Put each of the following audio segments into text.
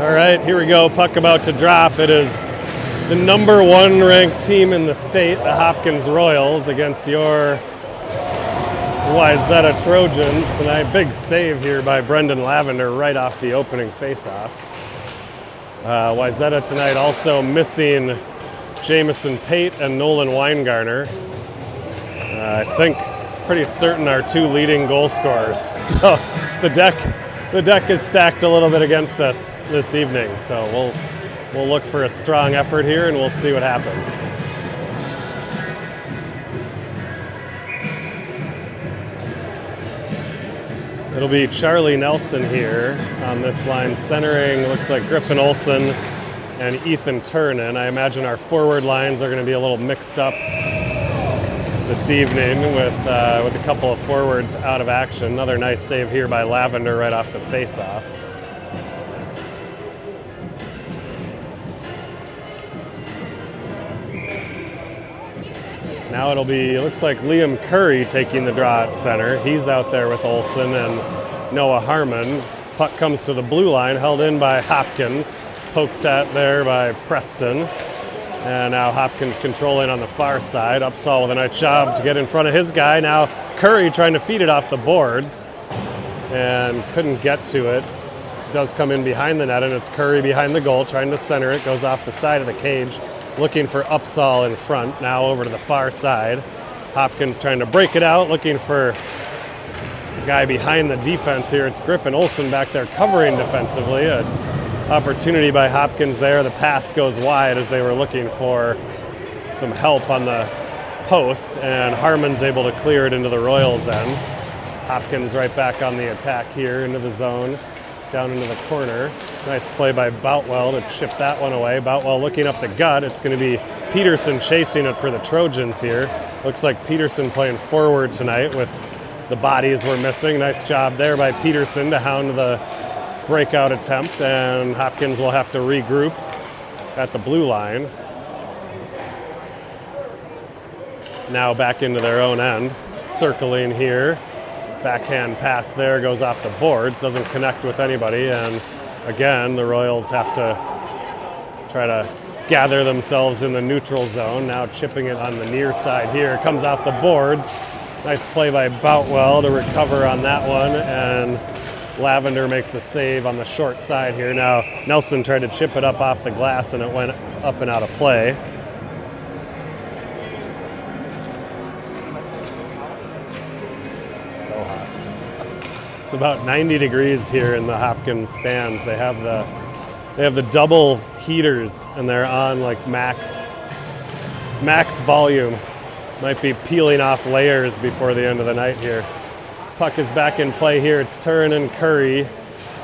All right, here we go. Puck about to drop. It is the number 1 ranked team in the state, the Hopkins Royals, against your Wayzata Trojans tonight. Big save here by Brendan Lavender right off the opening faceoff. Wayzata tonight also missing Jamison Pate and Nolan Weingarner. I think pretty certain our 2 leading goal scorers. So the deck is stacked a little bit against us this evening. So we'll look for a strong effort here and we'll see what happens. It'll be Charlie Nelson here on this line, centering, looks like Griffin Olson and Ethan Turnen. I imagine our forward lines are going to be a little mixed up this evening with a couple of forwards out of action. Another nice save here by Lavender right off the faceoff. Now it looks like Liam Curry taking the draw at center. He's out there with Olson and Noah Harmon. Puck comes to the blue line, held in by Hopkins. Poked at there by Preston. And now Hopkins controlling on the far side. Upsall with a nice job to get in front of his guy. Now Curry trying to feed it off the boards and couldn't get to it. Does come in behind the net, and it's Curry behind the goal trying to center it. Goes off the side of the cage. Looking for Upsall in front, now over to the far side. Hopkins trying to break it out, looking for a guy behind the defense here. It's Griffin Olson back there covering defensively. An opportunity by Hopkins there. The pass goes wide as they were looking for some help on the post, and Harmon's able to clear it into the Royals' end. Hopkins right back on the attack here into the zone, down into the corner. Nice play by Boutwell to chip that one away. Boutwell looking up the gut. It's going to be Peterson chasing it for the Trojans here. Looks like Peterson playing forward tonight with the bodies we're missing. Nice job there by Peterson to hound the breakout attempt, and Hopkins will have to regroup at the blue line. Now back into their own end. Circling here. Backhand pass there goes off the boards, doesn't connect with anybody, and again the Royals have to try to gather themselves in the neutral zone. Now chipping it on the near side here, comes off the boards. Nice play by Boutwell to recover on that one, and Lavender makes a save on the short side here. Now Nelson tried to chip it up off the glass and it went up and out of play. It's about 90 degrees here in the Hopkins stands. They have the double heaters and they're on like max volume. Might be peeling off layers before the end of the night here. Puck is back in play here. It's Turnen, Curry,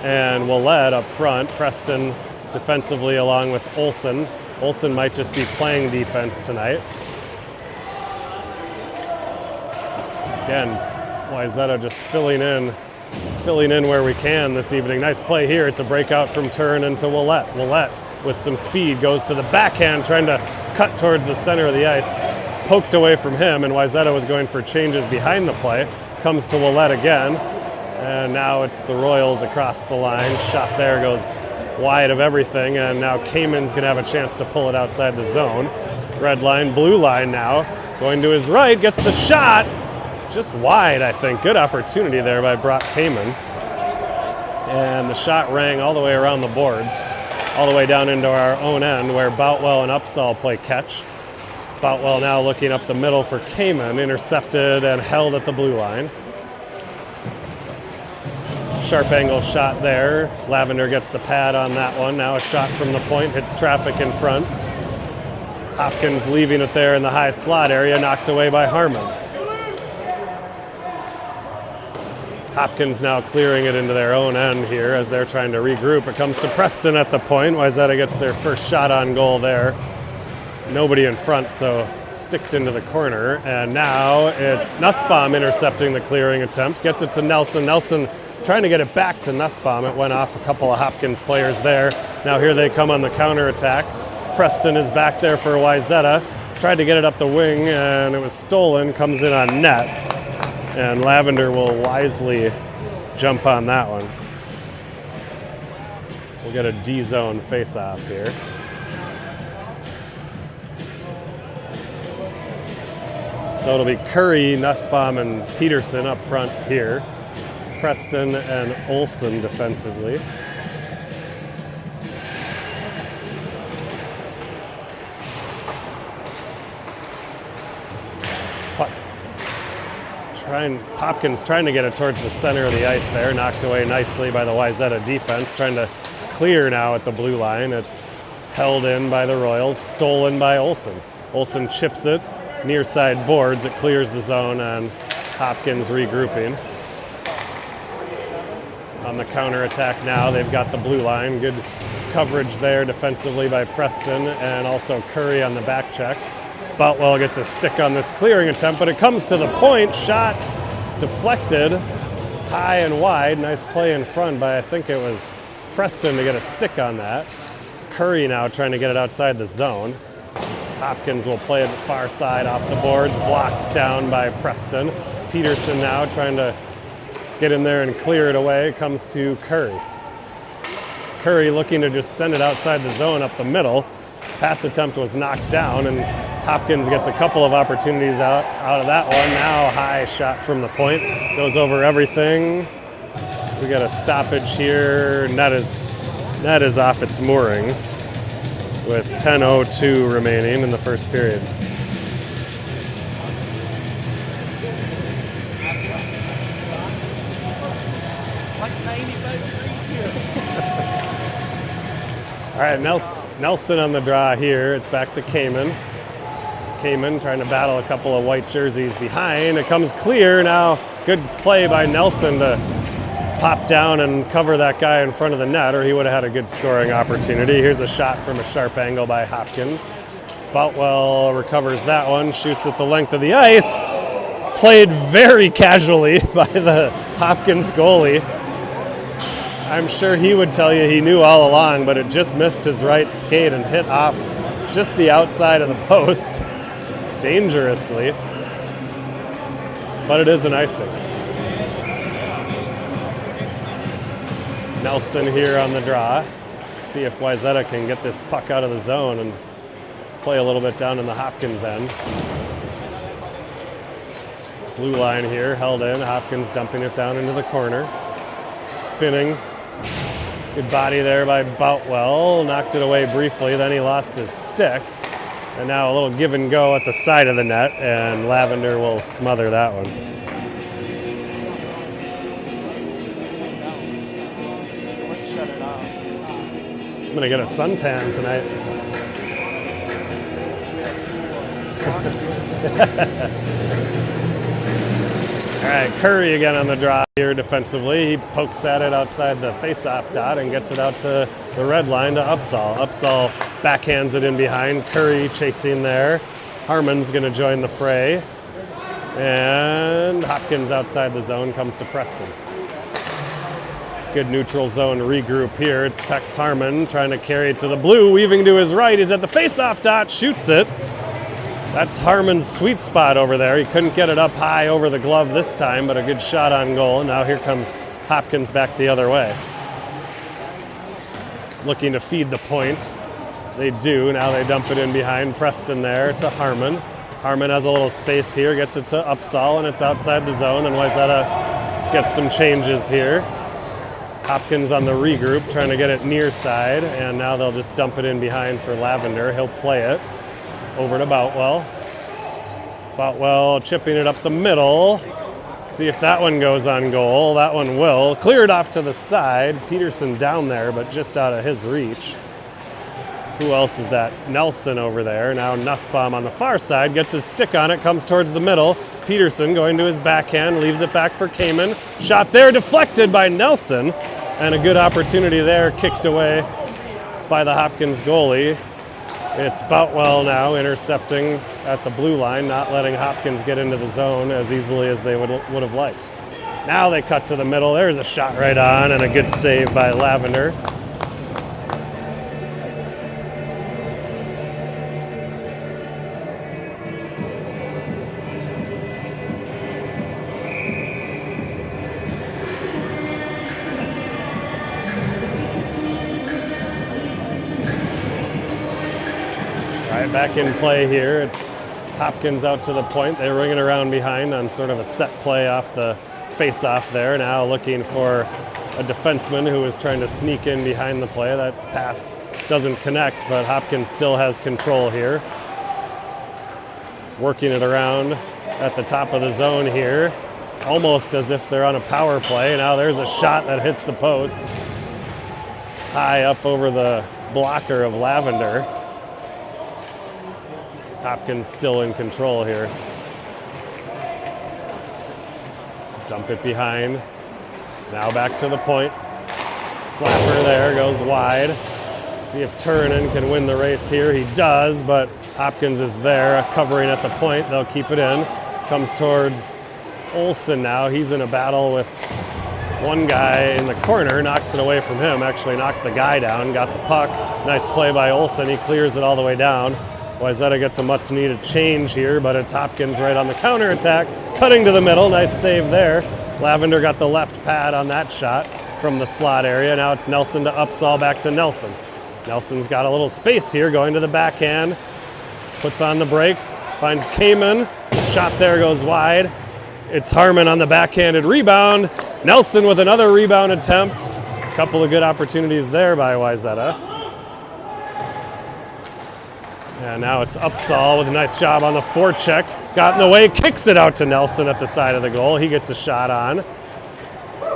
and Willett up front. Preston defensively along with Olson. Olson might just be playing defense tonight. Again, Wayzata just filling in where we can this evening. Nice play here. It's a breakout from Turnen to Willett. Willett with some speed goes to the backhand, trying to cut towards the center of the ice. Poked away from him, and Wayzata was going for changes behind the play. Comes to Willett again, and now it's the Royals across the line. Shot there goes wide of everything, and now Kamen's going to have a chance to pull it outside the zone. Red line, blue line now. Going to his right, gets the shot. Just wide, I think. Good opportunity there by Brock Kamen. And the shot rang all the way around the boards, all the way down into our own end where Boutwell and Upsall play catch. Boutwell now looking up the middle for Kamen, intercepted and held at the blue line. Sharp angle shot there. Lavender gets the pad on that one. Now a shot from the point, hits traffic in front. Hopkins leaving it there in the high slot area, knocked away by Harmon. Hopkins now clearing it into their own end here as they're trying to regroup. It comes to Preston at the point. Wayzata gets their first shot on goal there. Nobody in front, so sticked into the corner. And now it's Nussbaum intercepting the clearing attempt. Gets it to Nelson. Nelson trying to get it back to Nussbaum. It went off a couple of Hopkins players there. Now here they come on the counterattack. Preston is back there for Wayzata. Tried to get it up the wing, and it was stolen. Comes in on net. And Lavender will wisely jump on that one. We'll get a D-zone face-off here. So it'll be Curry, Nussbaum, and Peterson up front here. Preston and Olsen defensively. Hopkins trying to get it towards the center of the ice there. Knocked away nicely by the Wayzata defense. Trying to clear now at the blue line. It's held in by the Royals. Stolen by Olsen. Olsen chips it. Near side boards. It clears the zone and Hopkins regrouping. On the counterattack now, they've got the blue line. Good coverage there defensively by Preston and also Curry on the back check. Boutwell gets a stick on this clearing attempt, but it comes to the point. Shot deflected high and wide. Nice play in front by, I think it was Preston to get a stick on that. Curry now trying to get it outside the zone. Hopkins will play it far side off the boards, blocked down by Preston. Peterson now trying to get in there and clear it away. Comes to Curry. Curry looking to just send it outside the zone up the middle. Pass attempt was knocked down, and Hopkins gets a couple of opportunities out of that one. Now high shot from the point. Goes over everything. We got a stoppage here. Net is off its moorings with 10:02 remaining in the first period. Like 95 degrees here. All right, Nelson on the draw here. It's back to Kamen. Kamen trying to battle a couple of white jerseys behind. It comes clear now. Good play by Nelson to pop down and cover that guy in front of the net, or he would have had a good scoring opportunity. Here's a shot from a sharp angle by Hopkins. Boutwell recovers that one, shoots at the length of the ice. Played very casually by the Hopkins goalie. I'm sure he would tell you he knew all along, but it just missed his right skate and hit off just the outside of the post dangerously. But it is an icing. Nelson here on the draw. See if Wayzata can get this puck out of the zone and play a little bit down in the Hopkins end. Blue line here, held in. Hopkins dumping it down into the corner. Spinning. Good body there by Boutwell. Knocked it away briefly, then he lost his stick. And now a little give and go at the side of the net, and Lavender will smother that one. I'm gonna get a suntan tonight. All right, Curry again on the draw here defensively. He pokes at it outside the face-off dot and gets it out to the red line to Upsall. Upsall backhands it in behind. Curry chasing there. Harmon's going to join the fray. And Hopkins outside the zone comes to Preston. Good neutral zone regroup here. It's Tex Harmon trying to carry it to the blue. Weaving to his right. He's at the face-off dot. Shoots it. That's Harmon's sweet spot over there. He couldn't get it up high over the glove this time, but a good shot on goal. Now here comes Hopkins back the other way. Looking to feed the point. They do. Now they dump it in behind Preston there to Harmon. Harmon has a little space here, gets it to Upsall, and it's outside the zone, and Wayzata gets some changes here. Hopkins on the regroup, trying to get it near side, and now they'll just dump it in behind for Lavender. He'll play it over to Boutwell. Boutwell chipping it up the middle. See if that one goes on goal. That one will. Cleared off to the side. Peterson down there, but just out of his reach. Who else is that? Nelson over there. Now Nussbaum on the far side. Gets his stick on it. Comes towards the middle. Peterson going to his backhand. Leaves it back for Kamen. Shot there. Deflected by Nelson. And a good opportunity there. Kicked away by the Hopkins goalie. It's Boutwell now intercepting at the blue line, not letting Hopkins get into the zone as easily as they would have liked. Now they cut to the middle. There's a shot right on and a good save by Lavender. right, back in play here. It's Hopkins out to the point. They ring it around behind on sort of a set play off the face-off there. Now looking for a defenseman who is trying to sneak in behind the play. That pass doesn't connect, but Hopkins still has control here. Working it around at the top of the zone here, almost as if they're on a power play. Now there's a shot that hits the post, high up over the blocker of Lavender. Hopkins still in control here. Dump it behind. Now back to the point. Slapper there, goes wide. See if Turunen can win the race here. He does, but Hopkins is there, covering at the point. They'll keep it in. Comes towards Olsen now. He's in a battle with one guy in the corner, knocks it away from him. Actually knocked the guy down, got the puck. Nice play by Olsen. He clears it all the way down. Wayzata gets a much-needed change here, but it's Hopkins right on the counterattack, cutting to the middle. Nice save there. Lavender got the left pad on that shot from the slot area. Now it's Nelson to Upsall, back to Nelson. Nelson's got a little space here, going to the backhand. Puts on the brakes, finds Kamen. Shot there goes wide. It's Harmon on the backhanded rebound. Nelson with another rebound attempt. A couple of good opportunities there by Wayzata. And now it's Upsall with a nice job on the forecheck. Got in the way, kicks it out to Nelson at the side of the goal. He gets a shot on.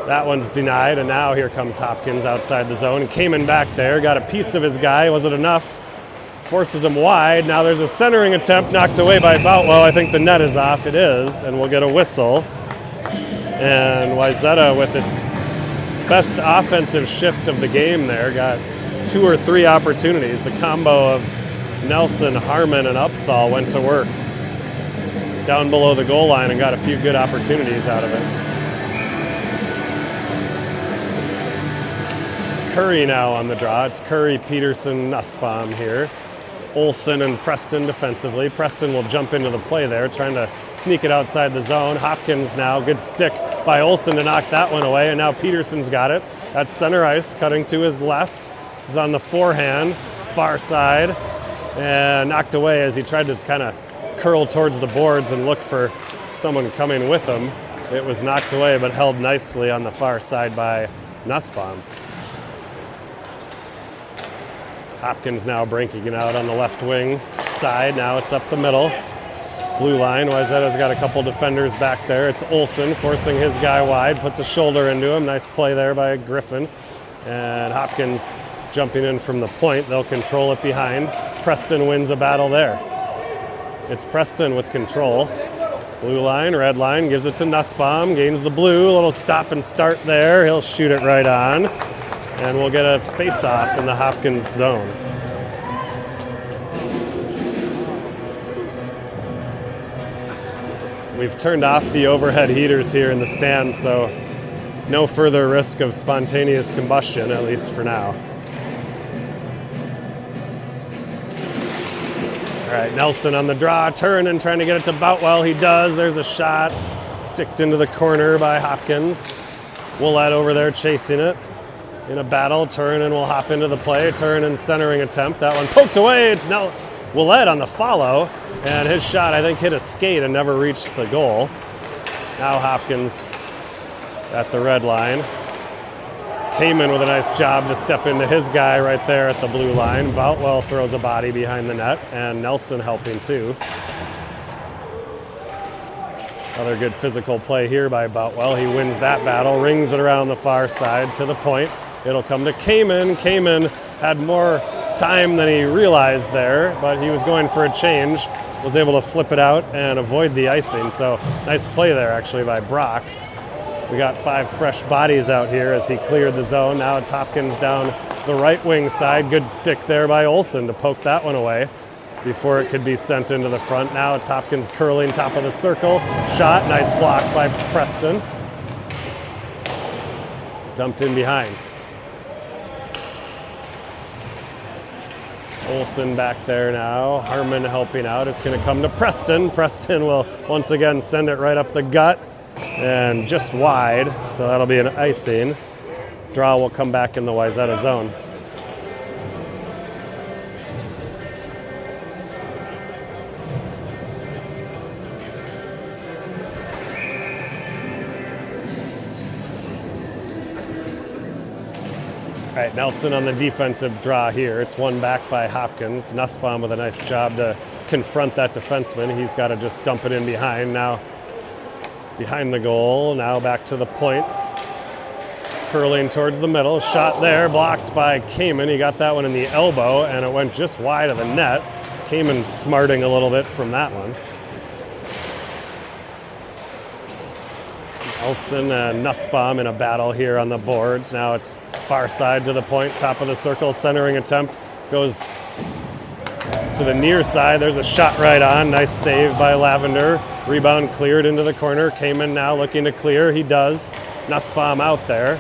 That one's denied, and now here comes Hopkins outside the zone. Kamen back there, got a piece of his guy. Was it enough? Forces him wide. Now there's a centering attempt knocked away by Boutwell. I think the net is off. It is, and we'll get a whistle. And Wayzata, with its best offensive shift of the game there, got 2 or 3 opportunities. The combo of Nelson, Harmon, and Upsall went to work down below the goal line and got a few good opportunities out of it. Curry now on the draw. It's Curry, Peterson, Nussbaum here. Olsen and Preston defensively. Preston will jump into the play there, trying to sneak it outside the zone. Hopkins now, good stick by Olsen to knock that one away, and now Peterson's got it. That's center ice, cutting to his left. He's on the forehand, far side, and knocked away as he tried to kind of curl towards the boards and look for someone coming with him. It was knocked away, but held nicely on the far side by Nussbaum. Hopkins now breaking it out on the left wing side. Now it's up the middle. Blue line. Wayzata's got a couple defenders back there. It's Olsen forcing his guy wide. Puts a shoulder into him. Nice play there by Griffin. And Hopkins jumping in from the point. They'll control it behind. Preston wins a battle there. It's Preston with control. Blue line, red line, gives it to Nussbaum. Gains the blue. A little stop and start there. He'll shoot it right on. And we'll get a face-off in the Hopkins zone. We've turned off the overhead heaters here in the stands, so no further risk of spontaneous combustion, at least for now. All right, Nelson on the draw, Turunen trying to get it to Boutwell. He does. There's a shot. Sticked into the corner by Hopkins. Willett over there chasing it. In a battle, Turunen will hop into the play. Turunen centering attempt. That one poked away. It's now Willett on the follow. And his shot, I think, hit a skate and never reached the goal. Now Hopkins at the red line. Kamen with a nice job to step into his guy right there at the blue line. Boutwell throws a body behind the net, and Nelson helping too. Another good physical play here by Boutwell. He wins that battle, rings it around the far side to the point. It'll come to Kamen. Kamen had more time than he realized there, but he was going for a change. Was able to flip it out and avoid the icing. So nice play there actually by Brock. We got 5 fresh bodies out here as he cleared the zone. Now it's Hopkins down the right wing side. Good stick there by Olsen to poke that one away before it could be sent into the front. Now it's Hopkins curling top of the circle. Shot, nice block by Preston. Dumped in behind. Olsen back there now. Harmon helping out. It's going to come to Preston. Preston will once again send it right up the gut and just wide, so that'll be an icing. Draw will come back in the Wayzata zone. All right, Nelson on the defensive draw here. It's won back by Hopkins. Nussbaum with a nice job to confront that defenseman. He's got to just dump it in behind. Now behind the goal. Now back to the point. Curling towards the middle. Shot there, blocked by Kamen. He got that one in the elbow, and it went just wide of the net. Kamen smarting a little bit from that one. Nelson and Nussbaum in a battle here on the boards. Now it's far side to the point, top of the circle, centering attempt goes to the near side. There's a shot right on. Nice save by Lavender. Rebound cleared into the corner. Kamen now looking to clear. He does. Nussbaum out there.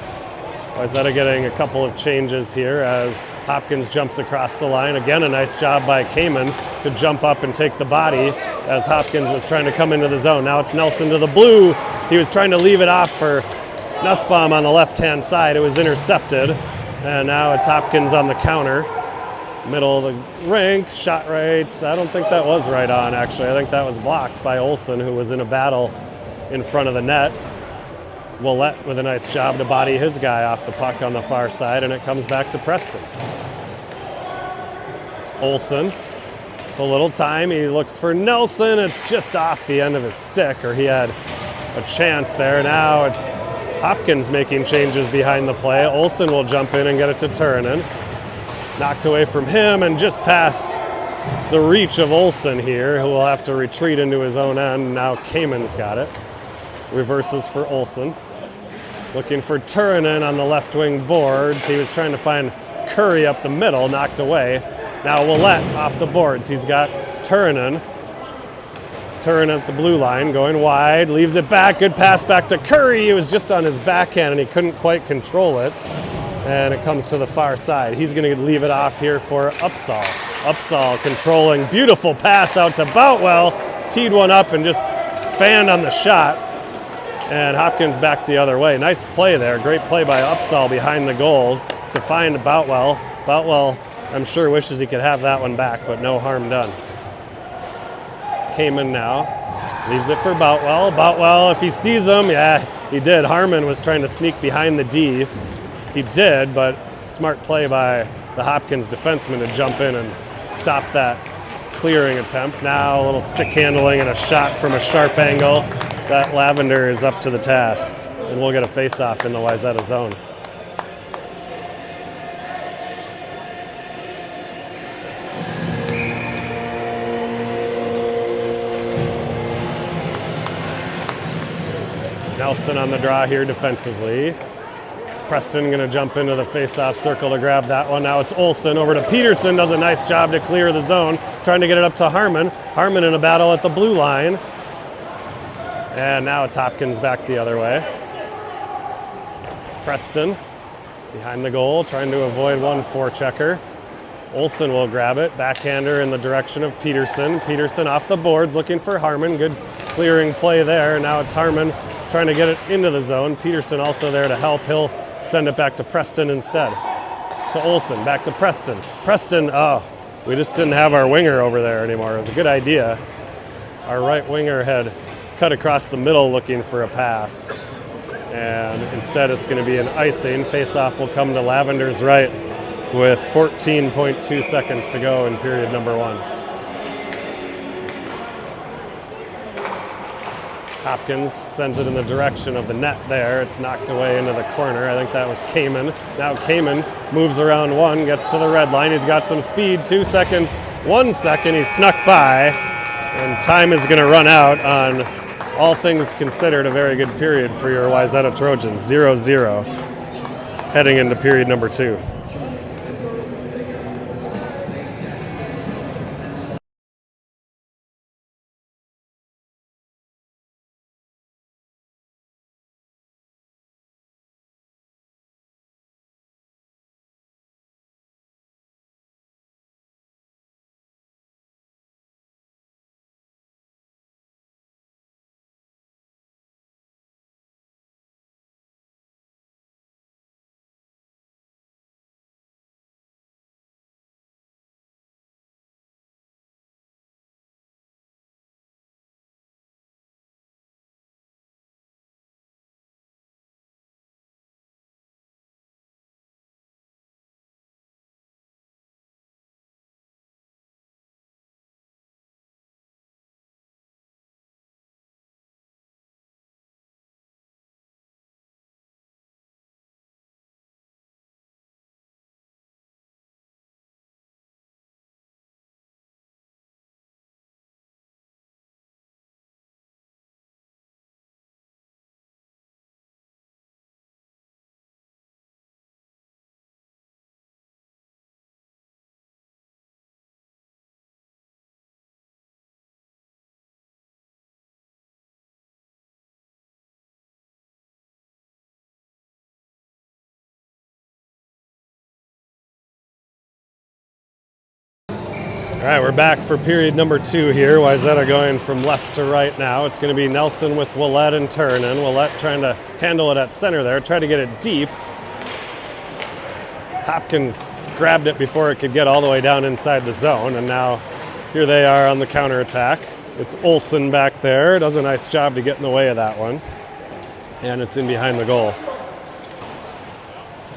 Wayzata getting a couple of changes here as Hopkins jumps across the line. Again, a nice job by Kamen to jump up and take the body as Hopkins was trying to come into the zone. Now it's Nelson to the blue. He was trying to leave it off for Nussbaum on the left-hand side. It was intercepted, and now it's Hopkins on the counter. Middle of the rink, shot right. I don't think that was right on, actually. I think that was blocked by Olsen, who was in a battle in front of the net. Willett with a nice job to body his guy off the puck on the far side, and it comes back to Preston. Olsen, a little time, he looks for Nelson. It's just off the end of his stick, or he had a chance there. Now it's Hopkins making changes behind the play. Olsen will jump in and get it to Turunen. Knocked away from him and just past the reach of Olsen here, who will have to retreat into his own end. Now Kamen's got it. Reverses for Olsen. Looking for Turunen on the left wing boards. He was trying to find Curry up the middle, knocked away. Now Willett off the boards. He's got Turunen. Turunen at the blue line, going wide, leaves it back. Good pass back to Curry. He was just on his backhand and he couldn't quite control it. And it comes to the far side. He's going to leave it off here for Upsall. Upsall controlling, beautiful pass out to Boutwell. Teed one up and just fanned on the shot. And Hopkins back the other way. Nice play there. Great play by Upsall behind the goal to find Boutwell. Boutwell, I'm sure, wishes he could have that one back, but no harm done. Kamen now. Leaves it for Boutwell. Boutwell, if he sees him, yeah, he did. Harmon was trying to sneak behind the D. He did, but smart play by the Hopkins defenseman to jump in and stop that clearing attempt. Now a little stick handling and a shot from a sharp angle. That Lavender is up to the task, and we'll get a face-off in the Wayzata zone. Nelson on the draw here defensively. Preston going to jump into the face-off circle to grab that one. Now it's Olsen over to Peterson. Does a nice job to clear the zone. Trying to get it up to Harmon. Harmon in a battle at the blue line. And now it's Hopkins back the other way. Preston behind the goal, trying to avoid one forechecker. Olsen will grab it. Backhander in the direction of Peterson. Peterson off the boards looking for Harmon. Good clearing play there. Now it's Harmon trying to get it into the zone. Peterson also there to help. He'll send it back to Preston instead. To Olsen, back to Preston. Preston, oh, we just didn't have our winger over there anymore. It was a good idea. Our right winger had cut across the middle looking for a pass. And instead it's going to be an icing. Face-off will come to Lavender's right with 14.2 seconds to go in period number one. Hopkins sends it in the direction of the net there. It's knocked away into the corner. I think that was Kamen. Now Kamen moves around one, gets to the red line. He's got some speed. 2 seconds, 1 second. He snuck by. And time is going to run out on all things considered a very good period for your Wayzata Trojans. 0-0 heading into period number two. All right, we're back for period number 2 here. Wayzata going from left to right now. It's going to be Nelson with Willett and Turnin. Willett trying to handle it at center there, try to get it deep. Hopkins grabbed it before it could get all the way down inside the zone, and now here they are on the counterattack. It's Olsen back there. Does a nice job to get in the way of that one. And it's in behind the goal.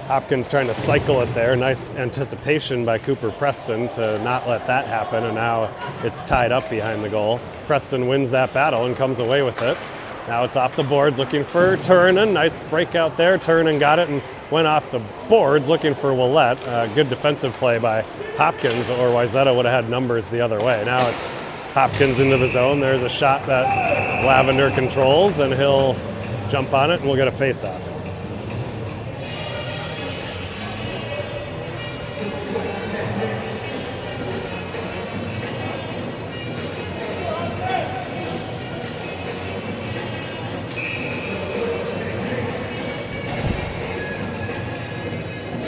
Hopkins trying to cycle it there. Nice anticipation by Cooper Preston to not let that happen, and now it's tied up behind the goal. Preston wins that battle and comes away with it. Now it's off the boards looking for Turnin. Nice breakout there. Turnin got it and went off the boards looking for Willett. Good defensive play by Hopkins, or Wayzata would have had numbers the other way. Now it's Hopkins into the zone. There's a shot that Lavender controls, and he'll jump on it, and we'll get a face-off.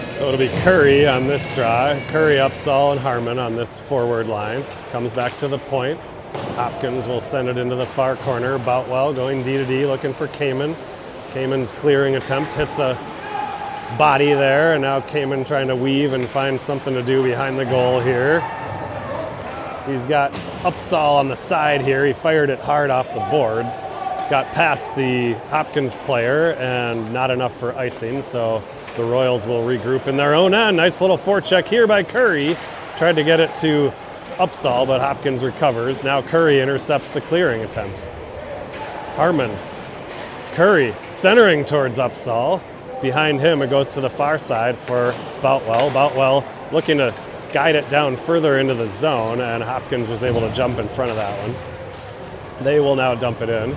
So it'll be Curry on this draw. Curry, Upsall, and Harmon on this forward line. Comes back to the point. Hopkins will send it into the far corner. Boutwell going D to D, looking for Kamen. Kamen's clearing attempt hits a body there, and now Kamen trying to weave and find something to do behind the goal here. He's got Upsall on the side here. He fired it hard off the boards. Got past the Hopkins player, and not enough for icing, so the Royals will regroup in their own end. Nice little forecheck here by Curry. Tried to get it to Upsall, but Hopkins recovers. Now Curry intercepts the clearing attempt. Harmon. Curry centering towards Upsall. It's behind him. It goes to the far side for Boutwell. Boutwell looking to guide it down further into the zone, and Hopkins was able to jump in front of that one. They will now dump it in.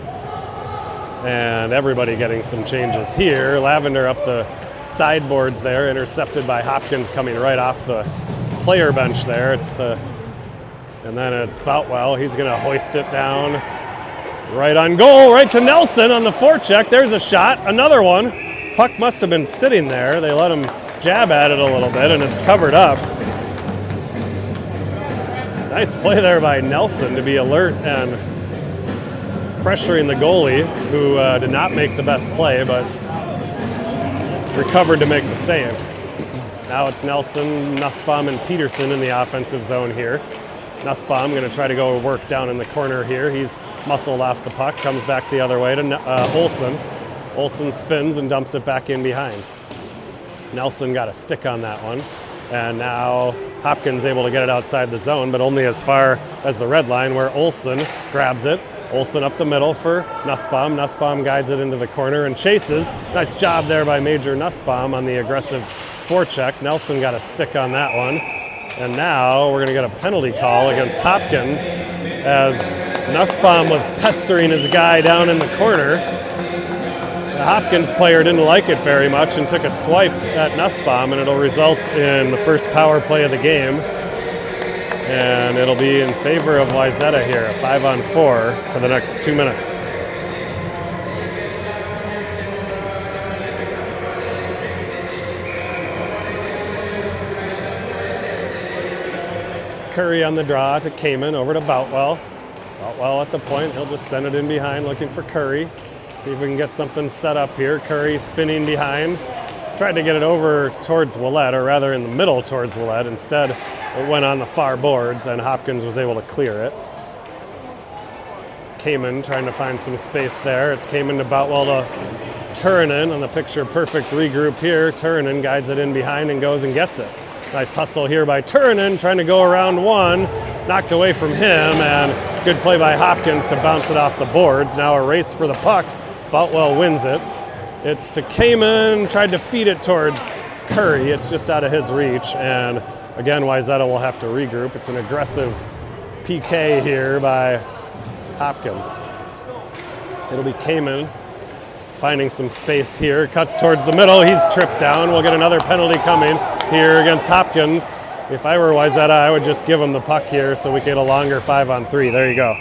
And everybody getting some changes here. Lavender up the sideboards there, intercepted by Hopkins coming right off the player bench there. And then it's Boutwell. He's going to hoist it down right on goal, right to Nelson on the forecheck. There's a shot, another one. Puck must have been sitting there. They let him jab at it a little bit, and it's covered up. Nice play there by Nelson to be alert and pressuring the goalie, who did not make the best play, but recovered to make the save. Now it's Nelson, Nussbaum, and Peterson in the offensive zone here. Nussbaum going to try to go work down in the corner here. He's muscled off the puck, comes back the other way to Olsen. Olsen spins and dumps it back in behind. Nelson got a stick on that one. And now Hopkins able to get it outside the zone, but only as far as the red line, where Olsen grabs it. Olsen up the middle for Nussbaum. Nussbaum guides it into the corner and chases. Nice job there by Major Nussbaum on the aggressive forecheck. Nelson got a stick on that one. And now we're going to get a penalty call against Hopkins, as Nussbaum was pestering his guy down in the corner. The Hopkins player didn't like it very much and took a swipe at Nussbaum, and it'll result in the first power play of the game. And it'll be in favor of Wayzata here, 5-on-4 for the next 2 minutes. Curry on the draw to Kamen, over to Boutwell. Boutwell at the point, he'll just send it in behind, looking for Curry. See if we can get something set up here. Curry spinning behind. Tried to get it over towards Willett, or rather in the middle towards Willett. Instead, it went on the far boards, and Hopkins was able to clear it. Kamen trying to find some space there. It's Kamen to Boutwell to Turnin on the picture-perfect regroup here. Turnin guides it in behind and goes and gets it. Nice hustle here by Turnin, trying to go around one. Knocked away from him, and good play by Hopkins to bounce it off the boards. Now a race for the puck. Boutwell wins it. It's to Kamen, tried to feed it towards Curry. It's just out of his reach, and again, Wayzata will have to regroup. It's an aggressive PK here by Hopkins. It'll be Kamen finding some space here. Cuts towards the middle. He's tripped down. We'll get another penalty coming here against Hopkins. If I were Wayzata, I would just give him the puck here so we get a longer 5-on-3. There you go.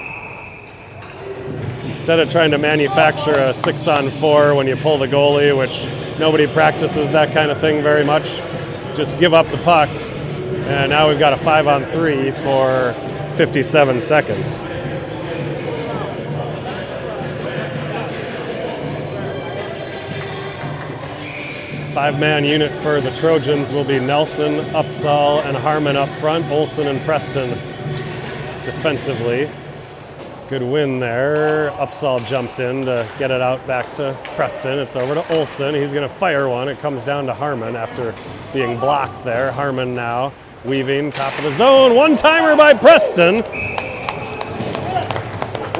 Instead of trying to manufacture a 6-on-4 when you pull the goalie, which nobody practices that kind of thing very much, just give up the puck And now we've got a 5-on-3 for 57 seconds. Five-man unit for the Trojans will be Nelson, Upsall, and Harmon up front. Olson and Preston defensively. Good win there. Upsall jumped in to get it out back to Preston. It's over to Olson. He's going to fire one. It comes down to Harmon after being blocked there. Harmon now weaving, top of the zone. One-timer by Preston.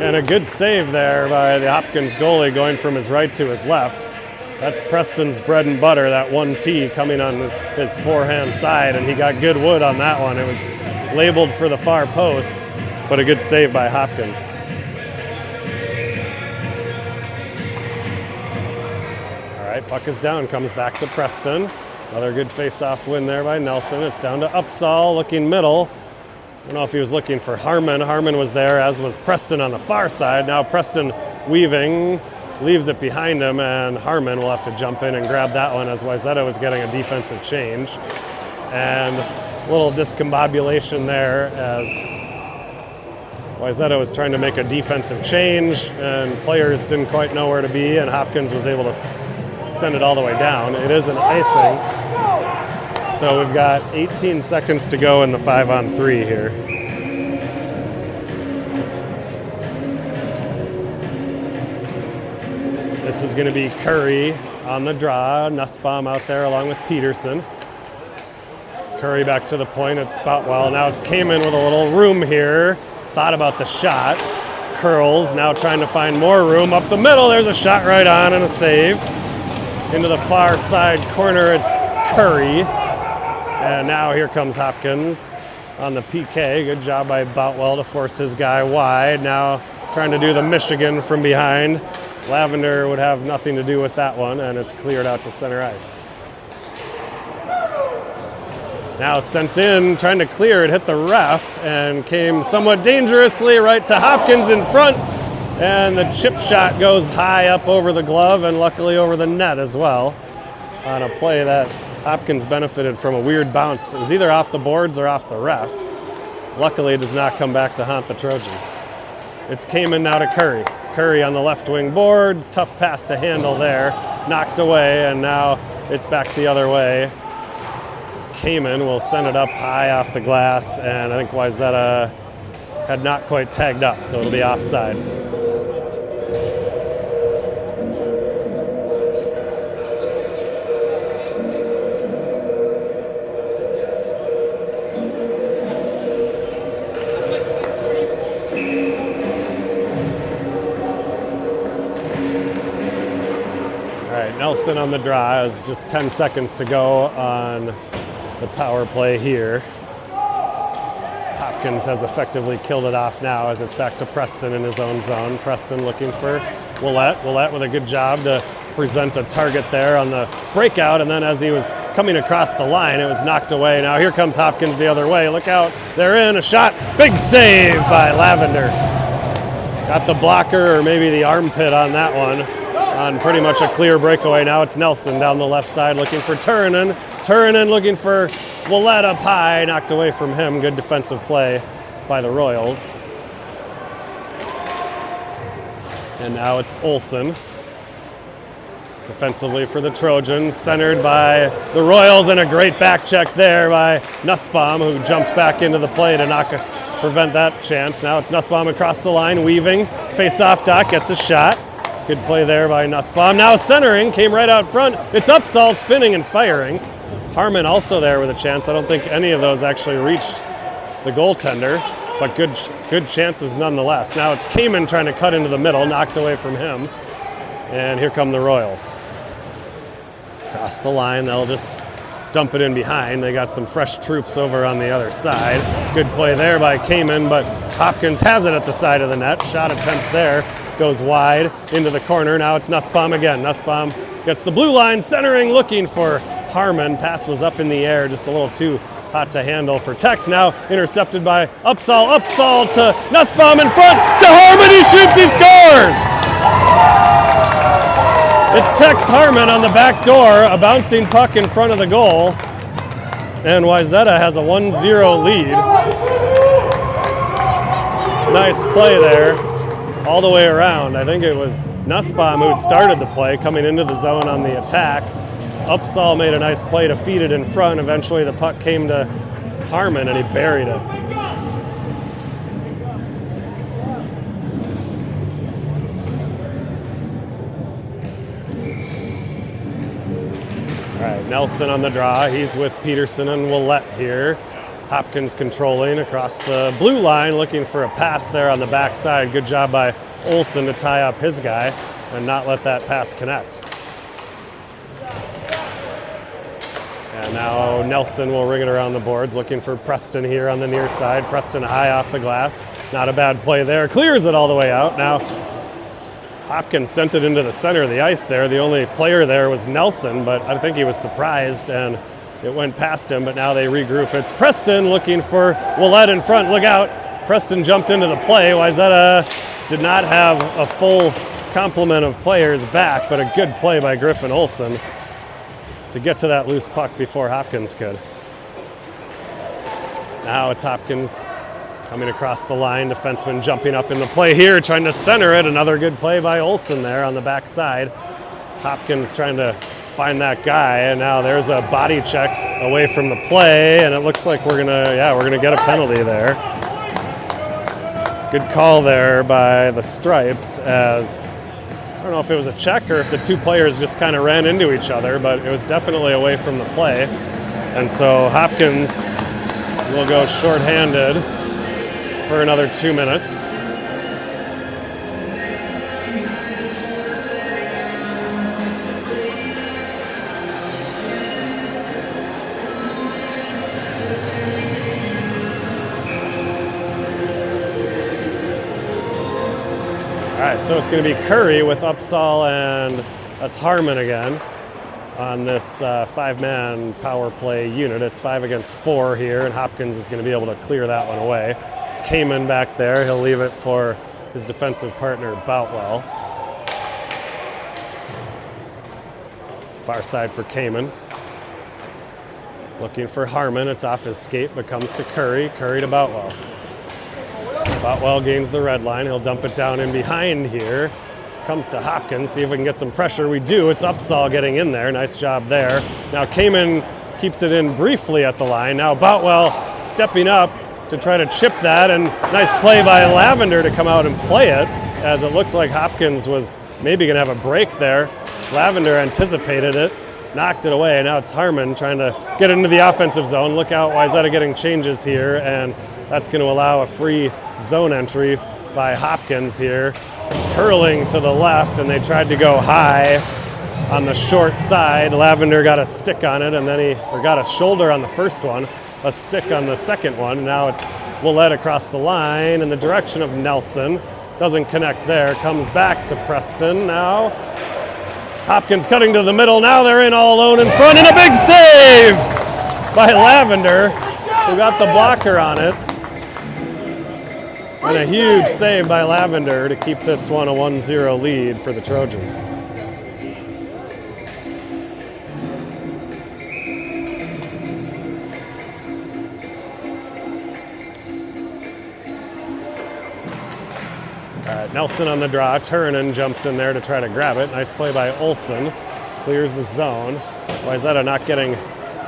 And a good save there by the Hopkins goalie going from his right to his left. That's Preston's bread and butter, that 1T coming on his forehand side, and he got good wood on that one. It was labeled for the far post, but a good save by Hopkins. All right, puck is down, comes back to Preston. Another good face-off win there by Nelson. It's down to Upsall, looking middle. I don't know if he was looking for Harmon. Harmon was there, as was Preston on the far side. Now Preston weaving, leaves it behind him, and Harmon will have to jump in and grab that one as Wayzata was getting a defensive change. And a little discombobulation there as Wayzata was trying to make a defensive change, and players didn't quite know where to be, and Hopkins was able to send it all the way down. It is an icing. So we've got 18 seconds to go in the 5-on-3 here. This is going to be Curry on the draw. Nussbaum out there along with Peterson. Curry back to the point at Spoutwell. Now it's Kamen with a little room here. Thought about the shot. Curls, now trying to find more room. Up the middle, there's a shot right on and a save. Into the far side corner, it's Curry. And now here comes Hopkins on the PK. Good job by Boutwell to force his guy wide. Now trying to do the Michigan from behind. Lavender would have nothing to do with that one, and it's cleared out to center ice. Now sent in, trying to clear it, hit the ref, and came somewhat dangerously right to Hopkins in front, and the chip shot goes high up over the glove and luckily over the net as well on a play that Hopkins benefited from a weird bounce. It was either off the boards or off the ref. Luckily, it does not come back to haunt the Trojans. It's Kamen now to Curry. Curry on the left wing boards, tough pass to handle there, knocked away, and now it's back the other way. Kamen will send it up high off the glass, and I think Wayzata had not quite tagged up, so it'll be offside. Nelson on the draw. Is just 10 seconds to go on the power play here. Hopkins has effectively killed it off now as it's back to Preston in his own zone. Preston looking for Willett. Willett with a good job to present a target there on the breakout, and then as he was coming across the line, it was knocked away. Now here comes Hopkins the other way. Look out, they're in, a shot. Big save by Lavender. Got the blocker or maybe the armpit on that one. On pretty much a clear breakaway. Now it's Nelson down the left side looking for Turunen. Turunen looking for Willett up high, knocked away from him. Good defensive play by the Royals. And now it's Olson. Defensively for the Trojans, centered by the Royals, and a great back check there by Nussbaum, who jumped back into the play to prevent that chance. Now it's Nussbaum across the line, weaving, face-off dot, gets a shot. Good play there by Nussbaum. Now centering, came right out front. It's Upsall spinning and firing. Harmon also there with a chance. I don't think any of those actually reached the goaltender, but good chances nonetheless. Now it's Kamen trying to cut into the middle, knocked away from him. And here come the Royals. Across the line, they'll just dump it in behind. They got some fresh troops over on the other side. Good play there by Kamen, but Hopkins has it at the side of the net. Shot attempt there. Goes wide into the corner. Now it's Nussbaum again. Nussbaum gets the blue line, centering, looking for Harmon. Pass was up in the air, just a little too hot to handle for Tex. Now intercepted by Upsall. Upsall to Nussbaum in front to Harmon. He shoots, he scores! It's Tex Harmon on the back door, a bouncing puck in front of the goal. And Wayzata has a 1-0 lead. Nice play there, all the way around. I think it was Nussbaum who started the play, coming into the zone on the attack. Upsall made a nice play to feed it in front. Eventually the puck came to Harmon and he buried it. All right, Nelson on the draw. He's with Peterson and Willett here. Hopkins controlling across the blue line, looking for a pass there on the backside. Good job by Olsen to tie up his guy and not let that pass connect. And now Nelson will ring it around the boards, looking for Preston here on the near side. Preston high off the glass. Not a bad play there. Clears it all the way out. Now Hopkins sent it into the center of the ice there. The only player there was Nelson, but I think he was surprised and it went past him, but now they regroup. It's Preston looking for Willett in front. Look out. Preston jumped into the play. Wayzata did not have a full complement of players back, but a good play by Griffin Olsen to get to that loose puck before Hopkins could. Now it's Hopkins coming across the line. Defenseman jumping up in the play here, trying to center it. Another good play by Olsen there on the backside. Hopkins trying to find that guy, and now there's a body check away from the play, and it looks like we're gonna get a penalty there. Good call there by the Stripes, as I don't know if it was a check or if the two players just kind of ran into each other, but it was definitely away from the play. And so Hopkins will go shorthanded for another 2 minutes. All right, so it's going to be Curry with Upsall, and that's Harmon again on this five-man power play unit. It's 5 against 4 here, and Hopkins is going to be able to clear that one away. Kamen back there. He'll leave it for his defensive partner, Boutwell. Far side for Kamen. Looking for Harmon. It's off his skate, but comes to Curry. Curry to Boutwell. Boutwell gains the red line. He'll dump it down in behind here. Comes to Hopkins. See if we can get some pressure. We do. It's Upsall getting in there. Nice job there. Now Kamen keeps it in briefly at the line. Now Boutwell stepping up to try to chip that, and nice play by Lavender to come out and play it, as it looked like Hopkins was maybe going to have a break there. Lavender anticipated it, knocked it away. Now it's Harmon trying to get into the offensive zone. Look out, Wayzata getting changes here, and that's going to allow a free zone entry by Hopkins here. Curling to the left, and they tried to go high on the short side. Lavender got a stick on it, and then got a shoulder on the first one, a stick on the second one. Now it's Willett across the line in the direction of Nelson. Doesn't connect there, comes back to Preston now. Hopkins cutting to the middle, now they're in all alone in front, and a big save by Lavender, who got the blocker on it. And a huge save by Lavender to keep this one a 1-0 lead for the Trojans. Nelson on the draw. Turunen jumps in there to try to grab it. Nice play by Olsen. Clears the zone. Wayzata not getting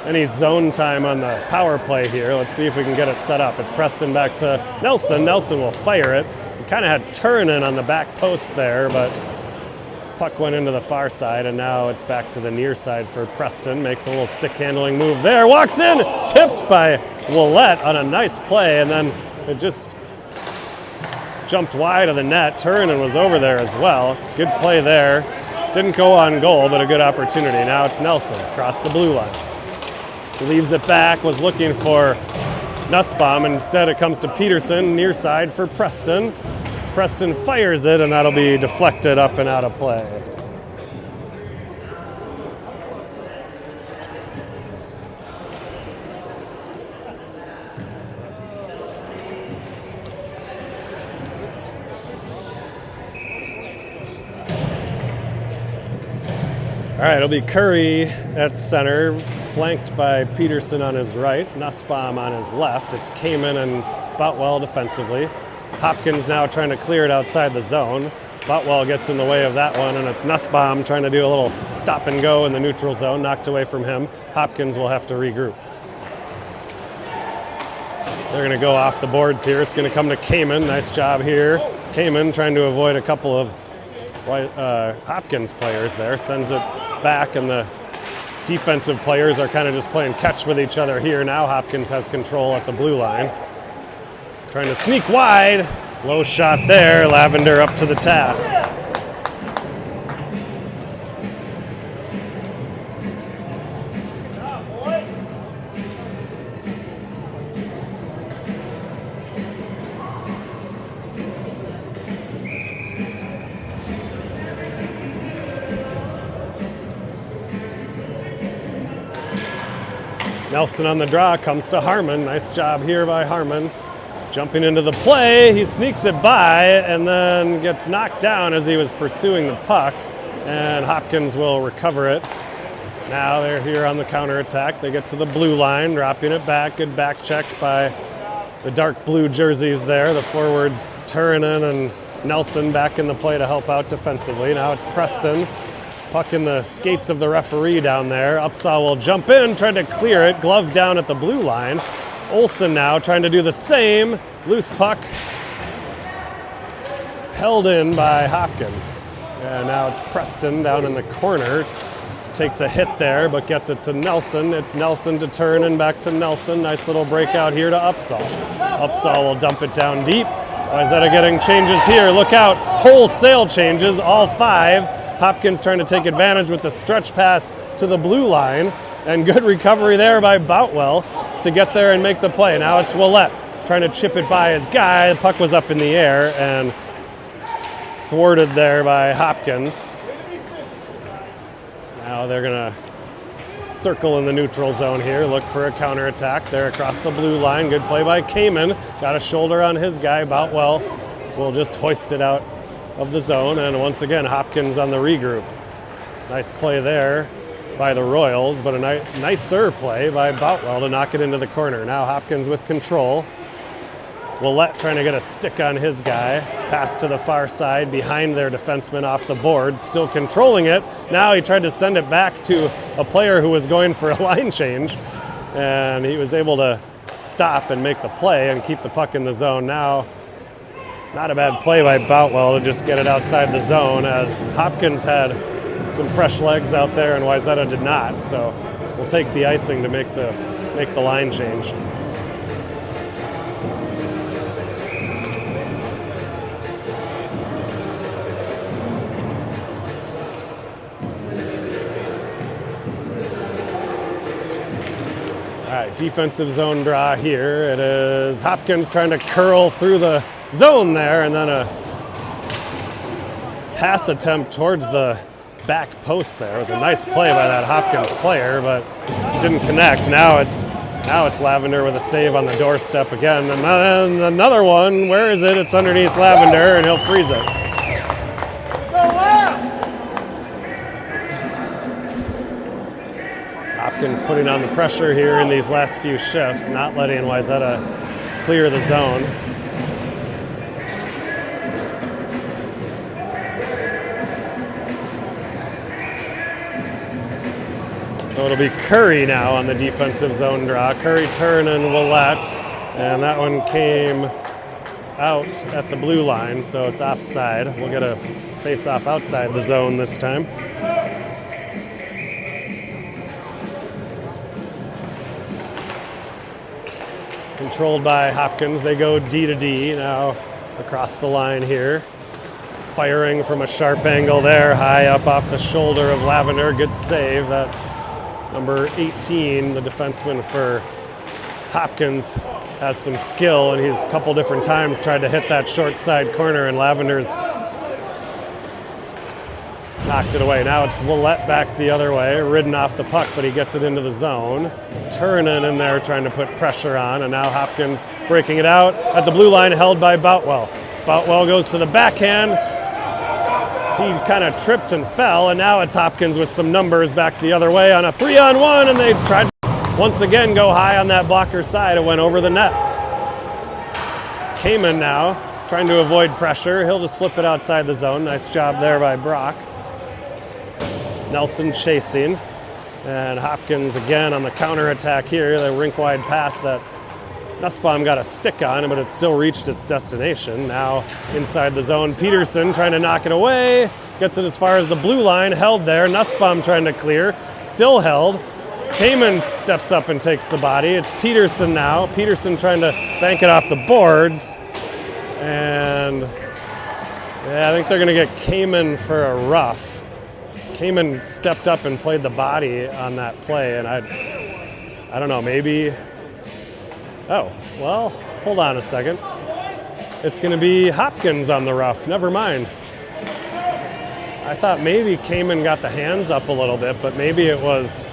any zone time on the power play here. Let's see if we can get it set up. It's Preston back to Nelson. Nelson will fire it. We kind of had Turunen on the back post there, but puck went into the far side, and now it's back to the near side for Preston. Makes a little stick handling move there. Walks in, tipped by Willett on a nice play, and then it just jumped wide of the net. Turunen was over there as well. Good play there. Didn't go on goal, but a good opportunity. Now it's Nelson across the blue line. Leaves it back, was looking for Nussbaum, and instead it comes to Peterson, near side for Preston. Preston fires it, and that'll be deflected up and out of play. All right, it'll be Curry at center, flanked by Peterson on his right, Nussbaum on his left. It's Kamen and Boutwell defensively. Hopkins now trying to clear it outside the zone. Boutwell gets in the way of that one, and it's Nussbaum trying to do a little stop and go in the neutral zone, knocked away from him. Hopkins will have to regroup. They're going to go off the boards here. It's going to come to Kamen. Nice job here. Kamen trying to avoid a couple of Hopkins players there. Sends it back, and the defensive players are kind of just playing catch with each other here. Now Hopkins has control at the blue line. Trying to sneak wide. Low shot there. Lavender up to the task. Nelson on the draw, comes to Harmon. Nice job here by Harmon. Jumping into the play, he sneaks it by and then gets knocked down as he was pursuing the puck, and Hopkins will recover it. Now they're here on the counterattack. They get to the blue line, dropping it back. Good back check by the dark blue jerseys there. The forwards Turinen and Nelson back in the play to help out defensively. Now it's Preston. Puck in the skates of the referee down there. Upsaw will jump in, trying to clear it. Glove down at the blue line. Olsen now trying to do the same. Loose puck. Held in by Hopkins. And now it's Preston down in the corner. Takes a hit there, but gets it to Nelson. It's Nelson to turn and back to Nelson. Nice little breakout here to Upsaw. Upsaw will dump it down deep. Wayzata getting changes here. Look out. Wholesale changes, all 5. Hopkins trying to take advantage with the stretch pass to the blue line, and good recovery there by Boutwell to get there and make the play. Now it's Willett trying to chip it by his guy. The puck was up in the air and thwarted there by Hopkins. Now they're going to circle in the neutral zone here, look for a counterattack there across the blue line. Good play by Kamen. Got a shoulder on his guy. Boutwell will just hoist it out of the zone, and once again Hopkins on the regroup. Nice play there by the Royals, but a nicer play by Boutwell to knock it into the corner. Now Hopkins with control. Willett trying to get a stick on his guy. Pass to the far side behind their defenseman off the boards, still controlling it. Now he tried to send it back to a player who was going for a line change, and he was able to stop and make the play and keep the puck in the zone. Now not a bad play by Boutwell to just get it outside the zone, as Hopkins had some fresh legs out there and Wayzata did not. So we'll take the icing to make the line change. All right, defensive zone draw here. It is Hopkins trying to curl through the zone there, and then a pass attempt towards the back post there. It was a nice play by that Hopkins player, but didn't connect. Now it's Lavender with a save on the doorstep again, and then another one. Where is it? It's underneath Lavender, and he'll freeze it. Hopkins putting on the pressure here in these last few shifts, not letting Wayzata clear the zone. So it'll be Curry now on the defensive zone draw. Curry, Turn, and Willett. And that one came out at the blue line, so it's offside. We'll get a face-off outside the zone this time. Controlled by Hopkins. They go D to D now across the line here. Firing from a sharp angle there, high up off the shoulder of Lavender. Good save. That number 18, the defenseman for Hopkins, has some skill, and he's a couple different times tried to hit that short side corner, and Lavender's knocked it away. Now it's Willett back the other way, ridden off the puck, but he gets it into the zone. Turnin in there trying to put pressure on, and now Hopkins breaking it out at the blue line, held by Boutwell. Boutwell goes to the backhand. he kind of tripped and fell, and now it's Hopkins with some numbers back the other way on a 3-on-1, and they tried to once again go high on that blocker side. It went over the net. Kamen now trying to avoid pressure. He'll just flip it outside the zone. Nice job there by Brock. Nelson chasing. And Hopkins again on the counterattack here. The rink-wide pass that Nussbaum got a stick on, but it still reached its destination. Now inside the zone, Peterson trying to knock it away. Gets it as far as the blue line, held there. Nussbaum trying to clear, still held. Kamen steps up and takes the body. It's Peterson now. Peterson trying to bank it off the boards. And yeah, I think they're going to get Kamen for a rough. Kamen stepped up and played the body on that play, and I don't know, maybe. Oh, well, hold on a second. It's going to be Hopkins on the rough. Never mind. I thought maybe Kamen got the hands up a little bit, but maybe it was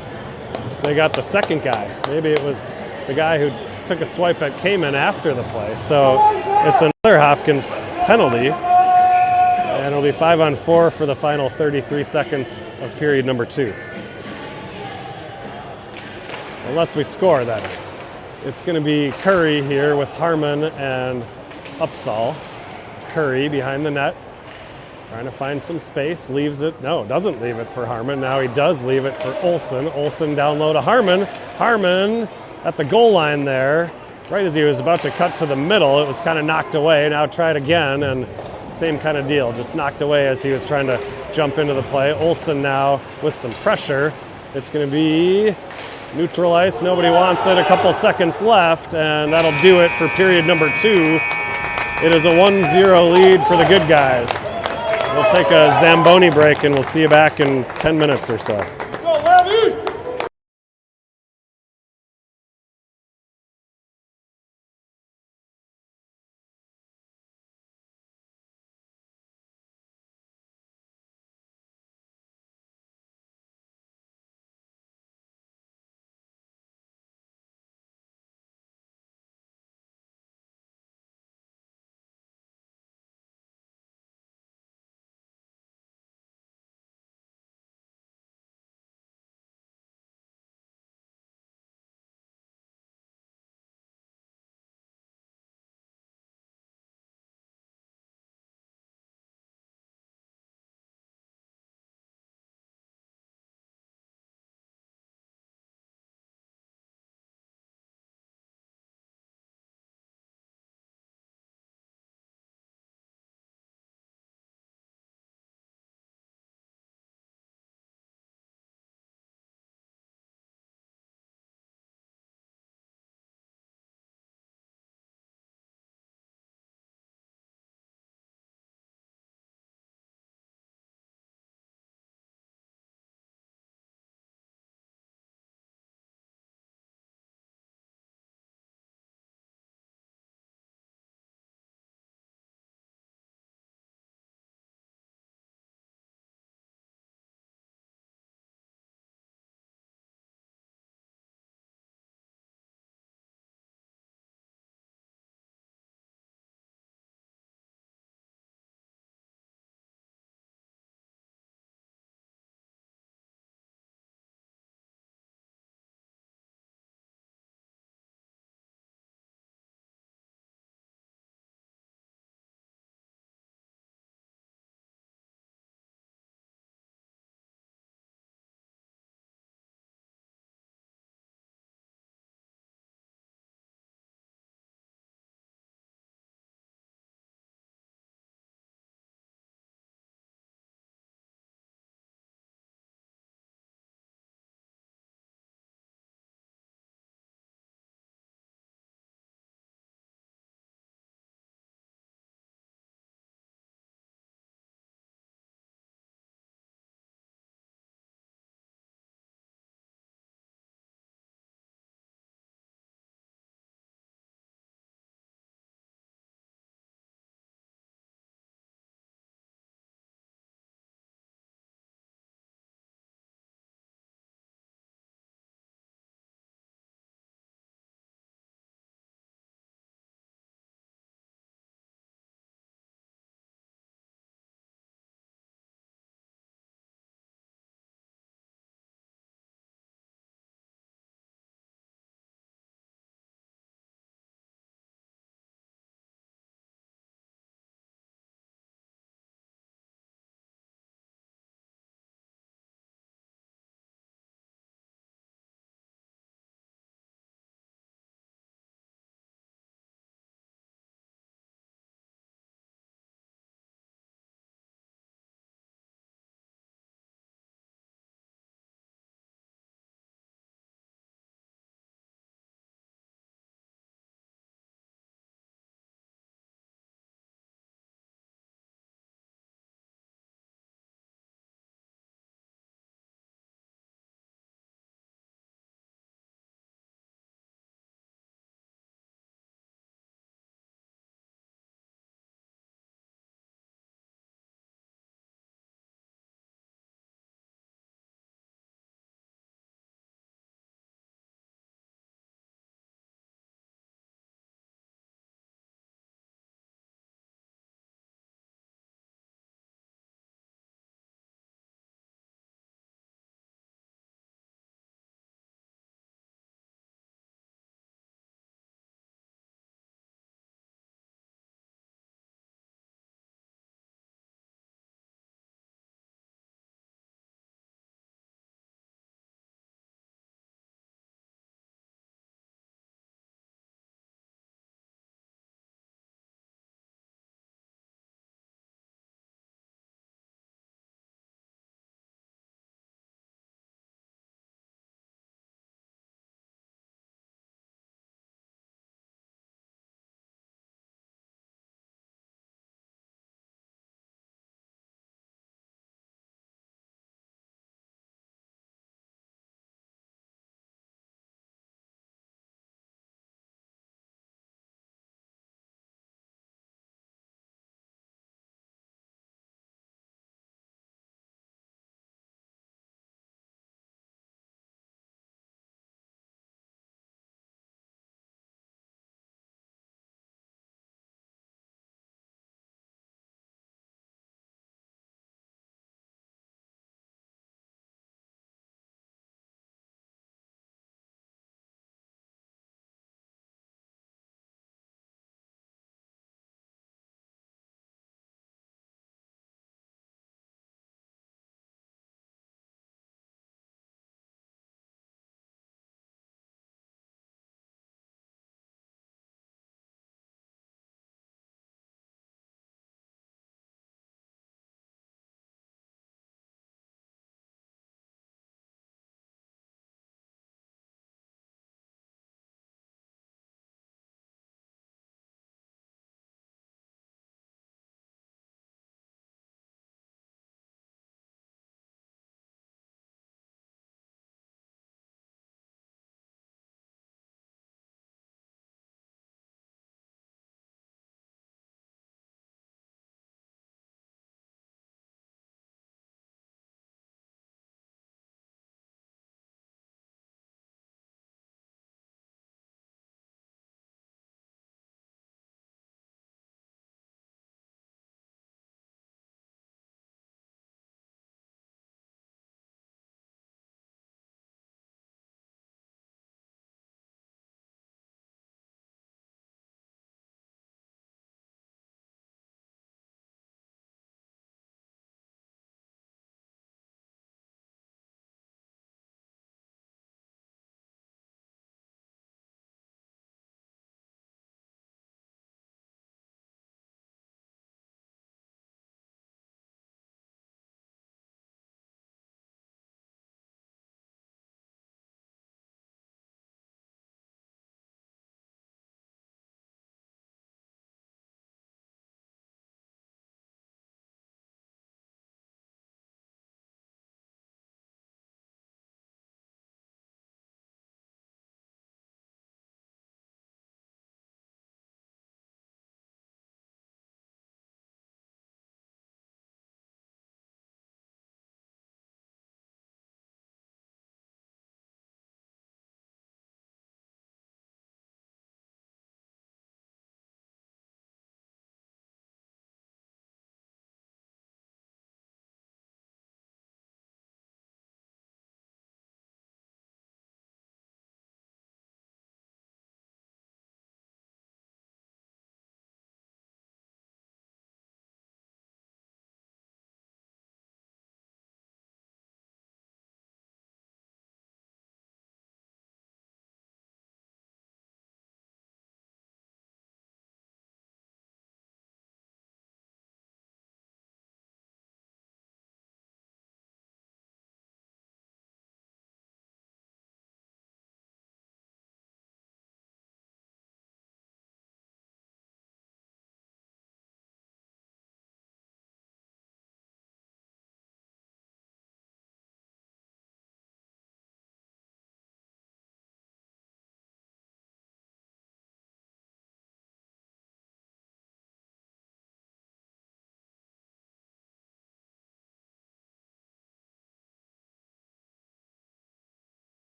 they got the second guy. Maybe it was the guy who took a swipe at Kamen after the play. So it's another Hopkins penalty. And it'll be 5-on-4 for the final 33 seconds of period number 2. Unless we score, that is. It's going to be Curry here with Harmon and Upsall. Curry behind the net, trying to find some space, leaves it. No, doesn't leave it for Harmon. Now he does leave it for Olsen. Olsen down low to Harmon. Harmon at the goal line there. Right as he was about to cut to the middle, it was kind of knocked away. Now try it again, and same kind of deal, just knocked away as he was trying to jump into the play. Olsen now with some pressure. It's going to be neutral ice. Nobody wants it. A couple seconds left, and that'll do it for period number 2. It is a 1-0 lead for the good guys. We'll take a Zamboni break, and we'll see you back in 10 minutes or so.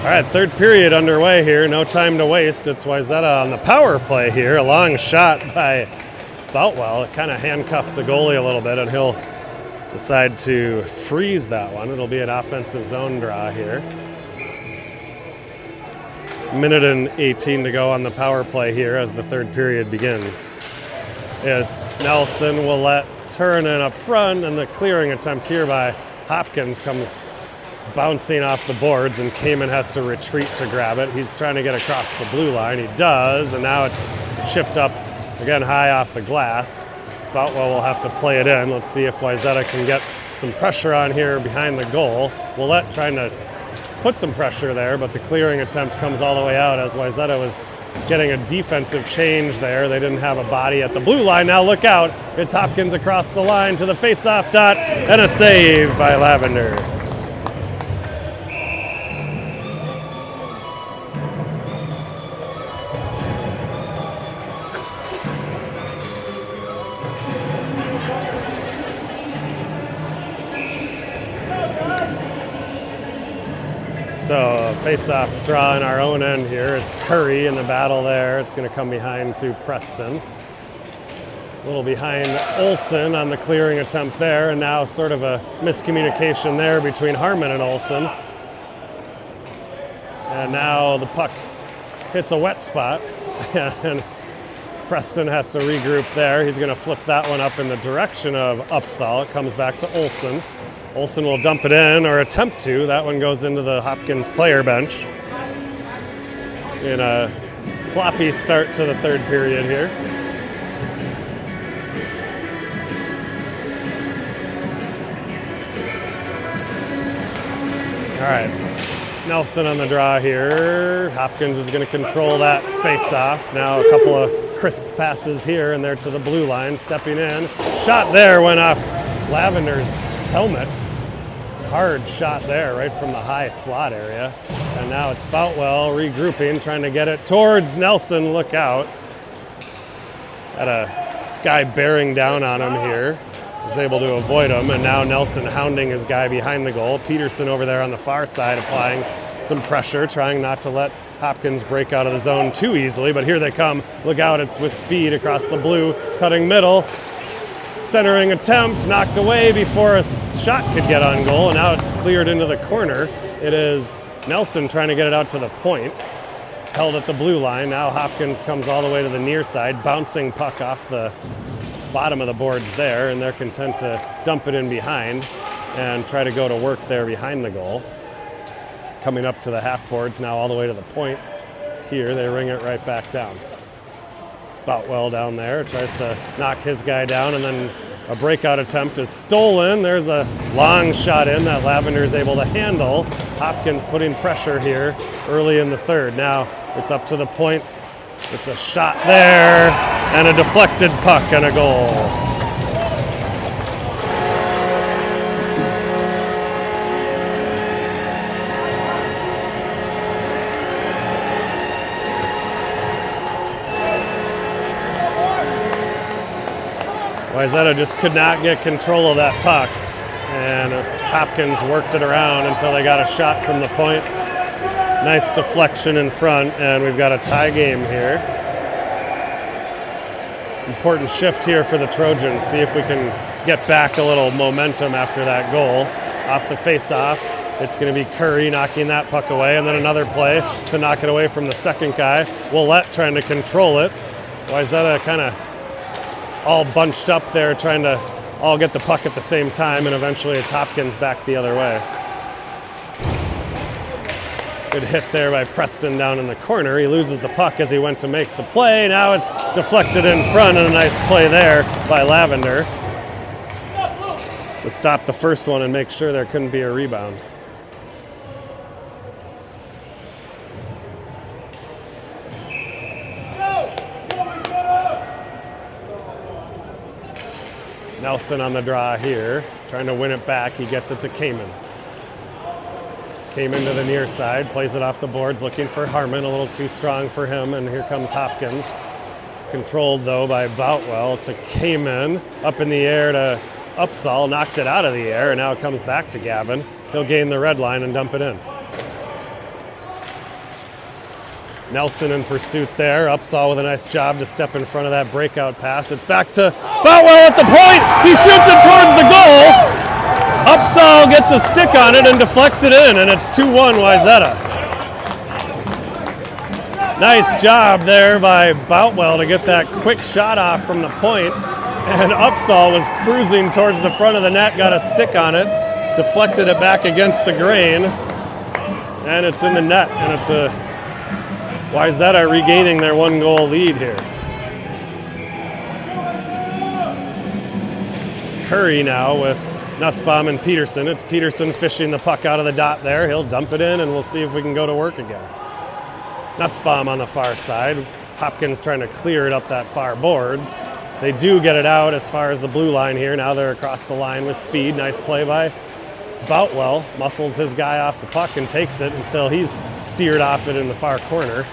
All right, third period underway here. No time to waste. It's Wayzata on the power play here. A long shot by Boutwell. It kind of handcuffed the goalie a little bit, and he'll decide to freeze that one. It'll be an offensive zone draw here. Minute and 18 to go on the power play here as the third period begins. It's Nelson, Willett, Turunen up front, and the clearing attempt here by Hopkins comes bouncing off the boards, and Kamen has to retreat to grab it. He's trying to get across the blue line. He does, and now it's chipped up again high off the glass. Boutwell will have to play it in. Let's see if Wayzata can get some pressure on here behind the goal. Willett trying to put some pressure there, but the clearing attempt comes all the way out as Wayzata was getting a defensive change there. They didn't have a body at the blue line. Now look out. It's Hopkins across the line to the face-off dot, and a save by Lavender. So face-off draw in our own end here. It's Curry in the battle there. It's going to come behind to Preston. A little behind Olsen on the clearing attempt there, and now sort of a miscommunication there between Harmon and Olsen. And now the puck hits a wet spot, and Preston has to regroup there. He's going to flip that one up in the direction of Upsall. It comes back to Olsen. Olsen will dump it in, or attempt to. That one goes into the Hopkins player bench. In a sloppy start to the third period here. All right, Nelson on the draw here. Hopkins is going to control that face-off. Now a couple of crisp passes here, and they're to the blue line, stepping in. Shot there went off Lavender's helmet. Hard shot there right from the high slot area. And now it's Boutwell regrouping, trying to get it towards Nelson. Look out. Had a guy bearing down on him here. Was able to avoid him, and now Nelson hounding his guy behind the goal. Peterson over there on the far side applying some pressure, trying not to let Hopkins break out of the zone too easily, but here they come. Look out, it's with speed across the blue, cutting middle. Centering attempt, knocked away before a shot could get on goal, and now it's cleared into the corner. It is Nelson trying to get it out to the point. Held at the blue line. Now Hopkins comes all the way to the near side, bouncing puck off the bottom of the boards there, and they're content to dump it in behind and try to go to work there behind the goal. Coming up to the half boards now all the way to the point. Here they ring it right back down. Boutwell down there tries to knock his guy down, and then a breakout attempt is stolen. There's a long shot in that Lavender is able to handle. Hopkins putting pressure here early in the third. Now it's up to the point. It's a shot there, and a deflected puck and a goal. Wayzata just could not get control of that puck, and Hopkins worked it around until they got a shot from the point. Nice deflection in front, and we've got a tie game here. Important shift here for the Trojans. See if we can get back a little momentum after that goal. Off the face-off, it's going to be Curry knocking that puck away, and then another play to knock it away from the second guy. Willett trying to control it. Wayzata kind of all bunched up there, trying to all get the puck at the same time, and eventually it's Hopkins back the other way. Good hit there by Preston down in the corner. He loses the puck as he went to make the play. Now it's deflected in front, and a nice play there by Lavender to stop the first one and make sure there couldn't be a rebound. Nelson on the draw here, trying to win it back. He gets it to Kamen. Kamen to the near side, plays it off the boards, looking for Harmon, a little too strong for him, and here comes Hopkins. Controlled, though, by Boutwell to Kamen. Up in the air to Upsall, knocked it out of the air, and now it comes back to Gavin. He'll gain the red line and dump it in. Nelson in pursuit there. Upsaw with a nice job to step in front of that breakout pass. It's back to Boutwell at the point. He shoots it towards the goal. Upsaw gets a stick on it and deflects it in, and it's 2-1 Wayzata. Nice job there by Boutwell to get that quick shot off from the point. And Upsaw was cruising towards the front of the net, got a stick on it, deflected it back against the grain, and it's in the net. And it's a Wayzata regaining their 1-goal lead here. Curry now with Nussbaum and Peterson. It's Peterson fishing the puck out of the dot there. He'll dump it in, and we'll see if we can go to work again. Nussbaum on the far side. Hopkins trying to clear it up that far boards. They do get it out as far as the blue line here. Now they're across the line with speed. Nice play by Boutwell. Muscles his guy off the puck and takes it until he's steered off it in the far corner.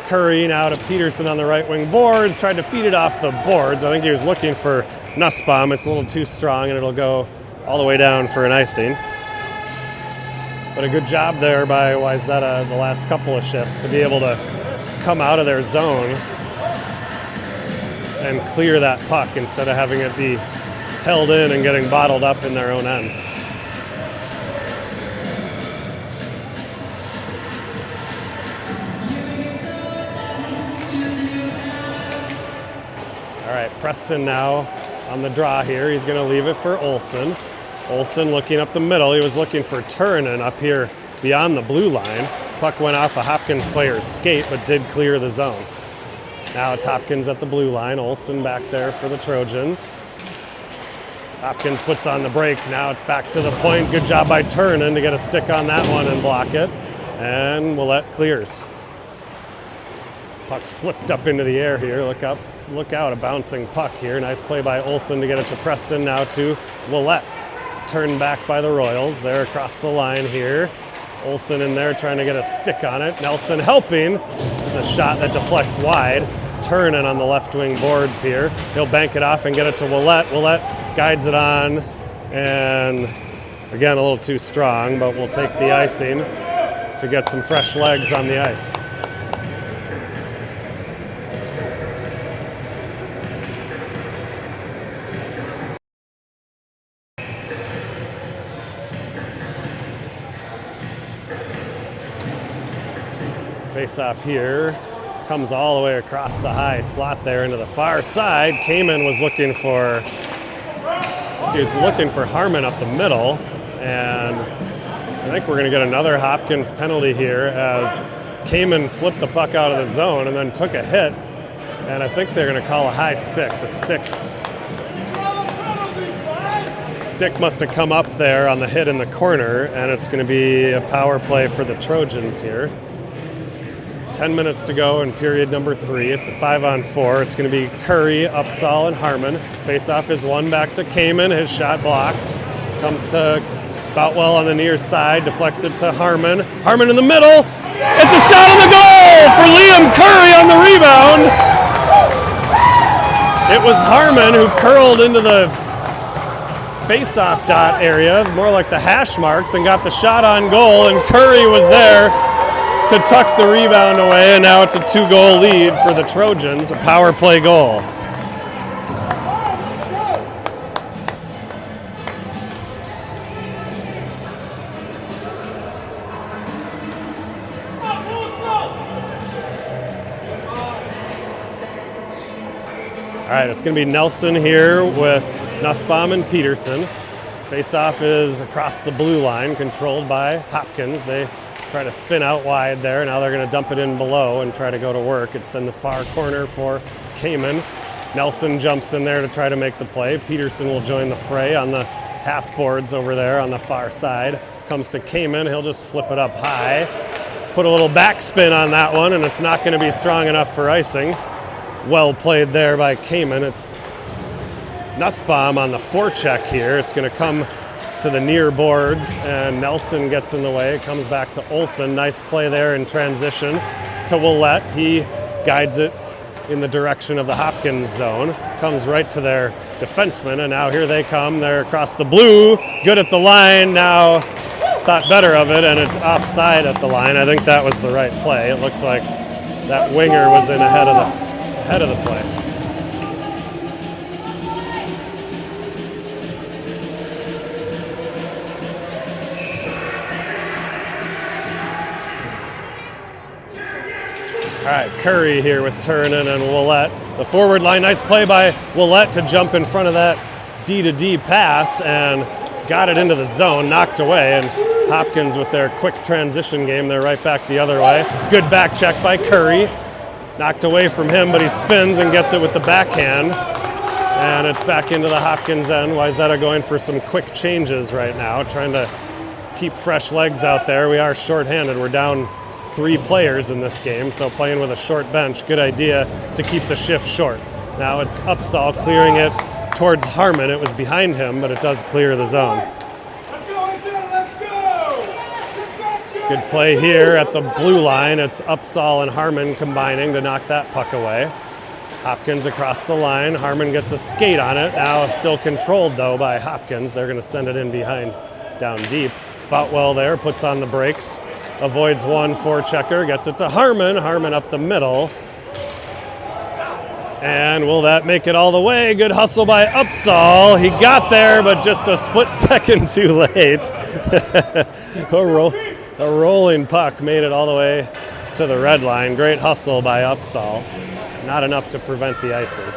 Curry now to Peterson on the right wing boards. Tried to feed it off the boards. I think he was looking for Nussbaum. It's a little too strong and it'll go all the way down for an icing. But a good job there by Wayzata the last couple of shifts to be able to come out of their zone and clear that puck instead of having it be held in and getting bottled up in their own end. All right, Preston now on the draw here. He's going to leave it for Olsen. Olsen looking up the middle. He was looking for Turunen up here beyond the blue line. Puck went off a Hopkins player's skate, but did clear the zone. Now it's Hopkins at the blue line. Olsen back there for the Trojans. Hopkins puts on the break. Now it's back to the point. Good job by Turunen to get a stick on that one and block it. And Willett clears. Puck flipped up into the air here. Look out, a bouncing puck here. Nice play by Olsen to get it to Preston. Now to Willett. Turned back by the Royals. They're across the line here. Olsen in there trying to get a stick on it. Nelson helping. There's a shot that deflects wide. Turunen on the left wing boards here. He'll bank it off and get it to Willett. Willett guides it on, and again a little too strong, but we'll take the icing to get some fresh legs on the ice. Face-off here, comes all the way across the high slot there into the far side. Kamen was looking for Harmon up the middle, and I think we're going to get another Hopkins penalty here as Kamen flipped the puck out of the zone and then took a hit, and I think they're going to call a high stick. The stick must have come up there on the hit in the corner, and it's going to be a power play for the Trojans here. 10 minutes to go in period number 3. It's a 5-on-4. It's going to be Curry, Upsaw, and Harmon. Face-off is one back to Kamen. His shot blocked. Comes to Boutwell on the near side. Deflects it to Harmon. Harmon in the middle. It's a shot on the goal for Liam Curry on the rebound. It was Harmon who curled into the face-off dot area, more like the hash marks, and got the shot on goal, and Curry was there to tuck the rebound away, and now it's a 2-goal lead for the Trojans, a power play goal. All right, it's going to be Nelson here with Nussbaum and Peterson. Face-off is across the blue line, controlled by Hopkins. They try to spin out wide there. Now they're going to dump it in below and try to go to work. It's in the far corner for Kamen. Nelson jumps in there to try to make the play. Peterson will join the fray on the half boards over there on the far side. Comes to Kamen. He'll just flip it up high. Put a little backspin on that one, and it's not going to be strong enough for icing. Well played there by Kamen. It's Nussbaum on the forecheck here. It's going to come to the near boards, and Nelson gets in the way. Comes back to Olsen. Nice play there in transition to Willett. He guides it in the direction of the Hopkins zone. Comes right to their defenseman, and now here they come. They're across the blue. Good at the line. Now thought better of it, and it's offside at the line. I think that was the right play. It looked like that winger was in ahead of the play. All right, Curry here with Turner and Willett. The forward line, nice play by Willett to jump in front of that D-to-D pass and got it into the zone, knocked away, and Hopkins with their quick transition game, they're right back the other way. Good back check by Curry. Knocked away from him, but he spins and gets it with the backhand. And it's back into the Hopkins end. Wayzata going for some quick changes right now, trying to keep fresh legs out there. We are shorthanded. We're down 3 players in this game, so playing with a short bench, good idea to keep the shift short. Now it's Upsall clearing it towards Harmon. It was behind him, but it does clear the zone. Let's go, let's go! Good play here at the blue line. It's Upsall and Harmon combining to knock that puck away. Hopkins across the line. Harmon gets a skate on it. Now still controlled, though, by Hopkins. They're going to send it in behind, down deep. Boutwell there, puts on the brakes. Avoids one forechecker, gets it to Harmon. Harmon up the middle. And will that make it all the way? Good hustle by Upsall. He got there, but just a split second too late. A rolling puck made it all the way to the red line. Great hustle by Upsall. Not enough to prevent the icing.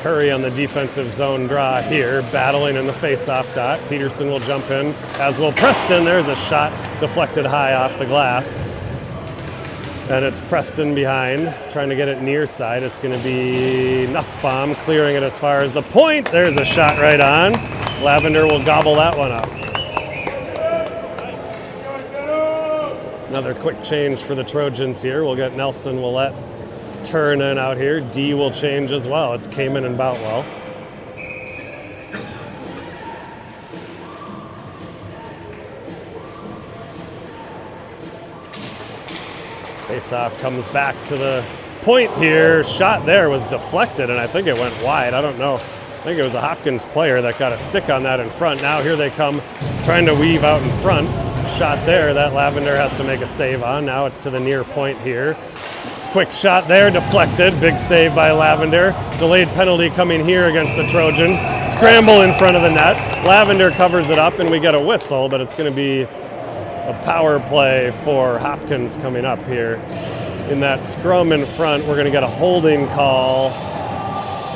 Curry on the defensive zone draw here, battling in the face-off dot. Peterson will jump in, as will Preston. There's a shot deflected high off the glass. And it's Preston behind, trying to get it near side. It's going to be Nussbaum clearing it as far as the point. There's a shot right on. Lavender will gobble that one up. Another quick change for the Trojans here. We'll get Nelson Willett Turnin out here. D will change as well. It's Kamen and Boutwell. Face-off comes back to the point here. Shot there was deflected, and I think it went wide. I don't know. I think it was a Hopkins player that got a stick on that in front. Now here they come trying to weave out in front. Shot there that Lavender has to make a save on. Now it's to the near point here. Quick shot there, deflected. Big save by Lavender. Delayed penalty coming here against the Trojans. Scramble in front of the net. Lavender covers it up, and we get a whistle, but it's going to be a power play for Hopkins coming up here. In that scrum in front, we're going to get a holding call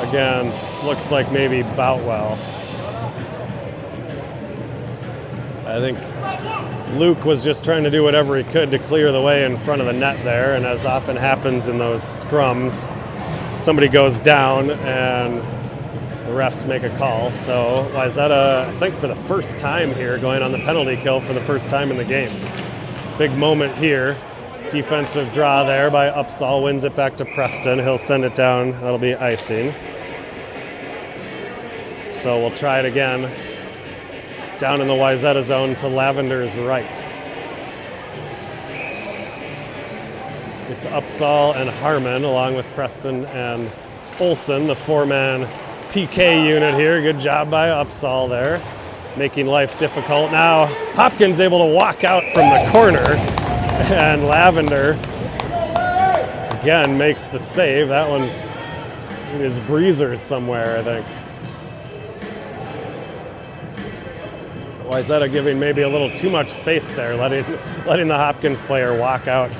against, looks like maybe Boutwell. I think Luke was just trying to do whatever he could to clear the way in front of the net there, and as often happens in those scrums, somebody goes down and the refs make a call. So Wayzata, I think for the first time here, going on the penalty kill for the first time in the game. Big moment here. Defensive draw there by Upsall, wins it back to Preston. He'll send it down. That'll be icing. So we'll try it again. Down in the Wayzata zone to Lavender's right. It's Upsall and Harmon along with Preston and Olson, the 4-man PK unit here. Good job by Upsall there, making life difficult. Now Hopkins able to walk out from the corner, and Lavender again makes the save. That one's in his breezers somewhere, I think. Wayzata giving maybe a little too much space there, letting the Hopkins player walk out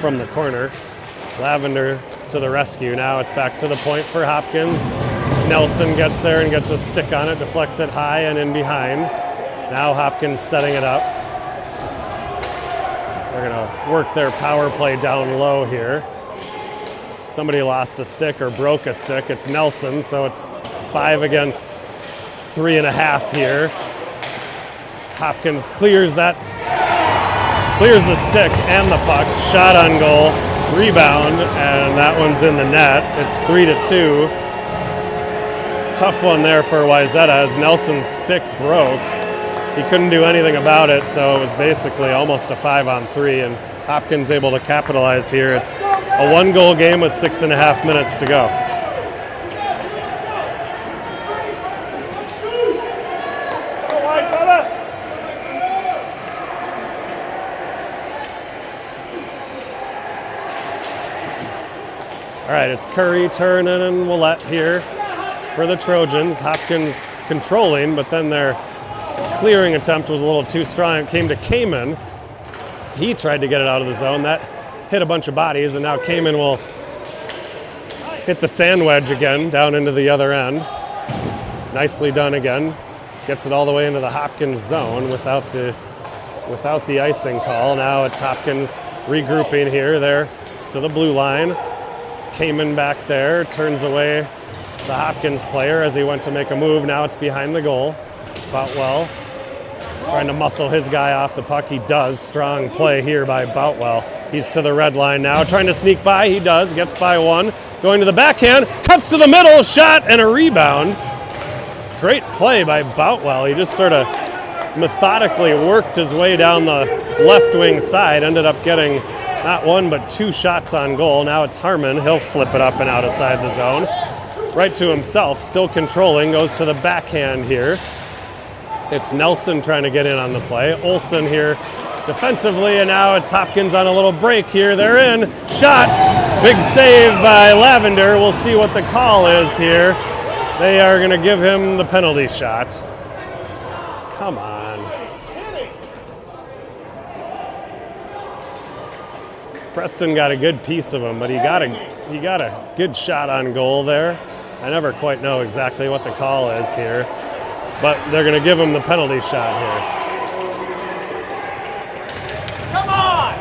from the corner. Lavender to the rescue. Now it's back to the point for Hopkins. Nelson gets there and gets a stick on it, deflects it high and in behind. Now Hopkins setting it up. They're going to work their power play down low here. Somebody lost a stick or broke a stick. It's Nelson, so it's 5 against 3.5 here. Hopkins clears the stick and the puck. Shot on goal, rebound, and that one's in the net. It's 3-2. Tough one there for Wayzata as Nelson's stick broke. He couldn't do anything about it, so it was basically almost a 5-on-3, and Hopkins able to capitalize here. It's A 1-goal game with 6.5 minutes to go. All right, it's Curry, Turner, and Willett here for the Trojans. Hopkins controlling, but then their clearing attempt was a little too strong. It came to Kamen. He tried to get it out of the zone. That hit a bunch of bodies, and now Kamen will hit the sand wedge again down into the other end. Nicely done again. Gets it all the way into the Hopkins zone without the icing call. Now it's Hopkins regrouping here, there to the blue line. Kamen back there, turns away the Hopkins player as he went to make a move. Now it's behind the goal. Boutwell trying to muscle his guy off the puck. He does. Strong play here by Boutwell. He's to the red line now, trying to sneak by. He does. Gets by one. Going to the backhand. Cuts to the middle. Shot and a rebound. Great play by Boutwell. He just sort of methodically worked his way down the left wing side. Ended up getting not one, but 2 shots on goal. Now it's Harmon. He'll flip it up and out outside the zone. Right to himself, still controlling, goes to the backhand here. It's Nelson trying to get in on the play. Olsen here defensively, and now it's Hopkins on a little break here. They're in. Shot. Big save by Lavender. We'll see what the call is here. They are going to give him the penalty shot. Come on. Preston got a good piece of him, but he got a good shot on goal there. I never quite know exactly what the call is here, but they're going to give him the penalty shot here. Come on!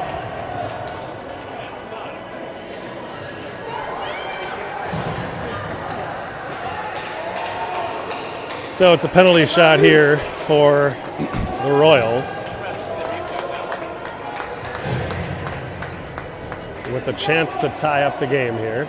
So it's a penalty shot here for the Royals, with a chance to tie up the game here.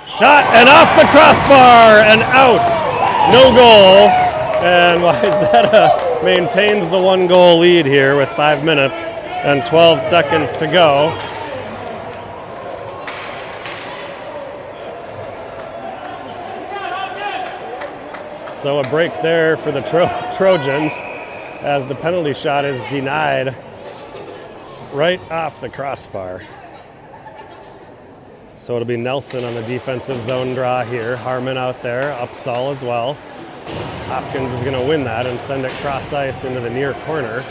Shot and off the crossbar and out. No goal. And Wayzata maintains the 1-goal lead here with 5 minutes and 12 seconds to go. So a break there for the Trojans as the penalty shot is denied right off the crossbar. So it'll be Nelson on the defensive zone draw here. Harmon out there, Upsall as well. Hopkins is going to win that and send it cross ice into the near corner.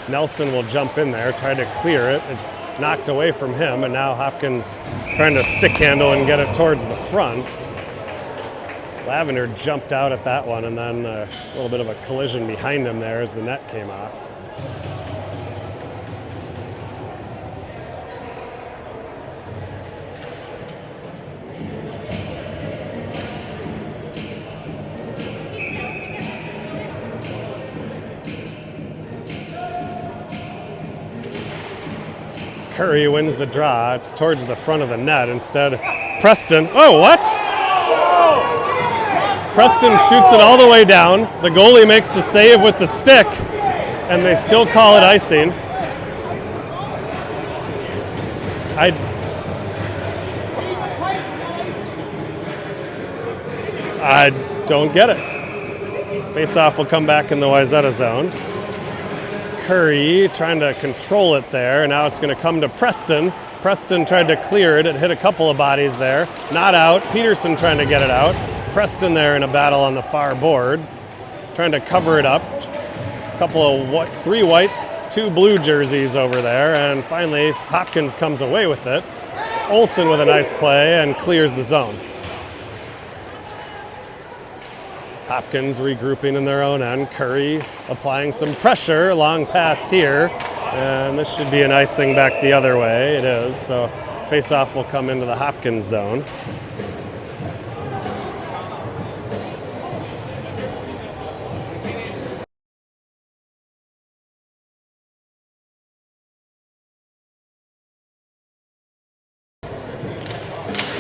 Nelson will jump in there, try to clear it. It's knocked away from him, and now Hopkins trying to stick handle and get it towards the front. Lavender jumped out at that one, and then a little bit of a collision behind him there as the net came off. Curry wins the draw. It's towards the front of the net. Instead, Preston. Oh, what? Preston shoots it all the way down. The goalie makes the save with the stick, and they still call it icing. I don't get it. Face-off will come back in the Wayzata zone. Curry trying to control it there. Now it's going to come to Preston. Preston tried to clear it. It hit a couple of bodies there. Not out. Peterson trying to get it out. Preston there in a battle on the far boards. Trying to cover it up. Three whites, 2 blue jerseys over there. And finally, Hopkins comes away with it. Olsen with a nice play and clears the zone. Hopkins regrouping in their own end. Curry applying some pressure. Long pass here. And this should be an icing back the other way. It is. So face-off will come into the Hopkins zone.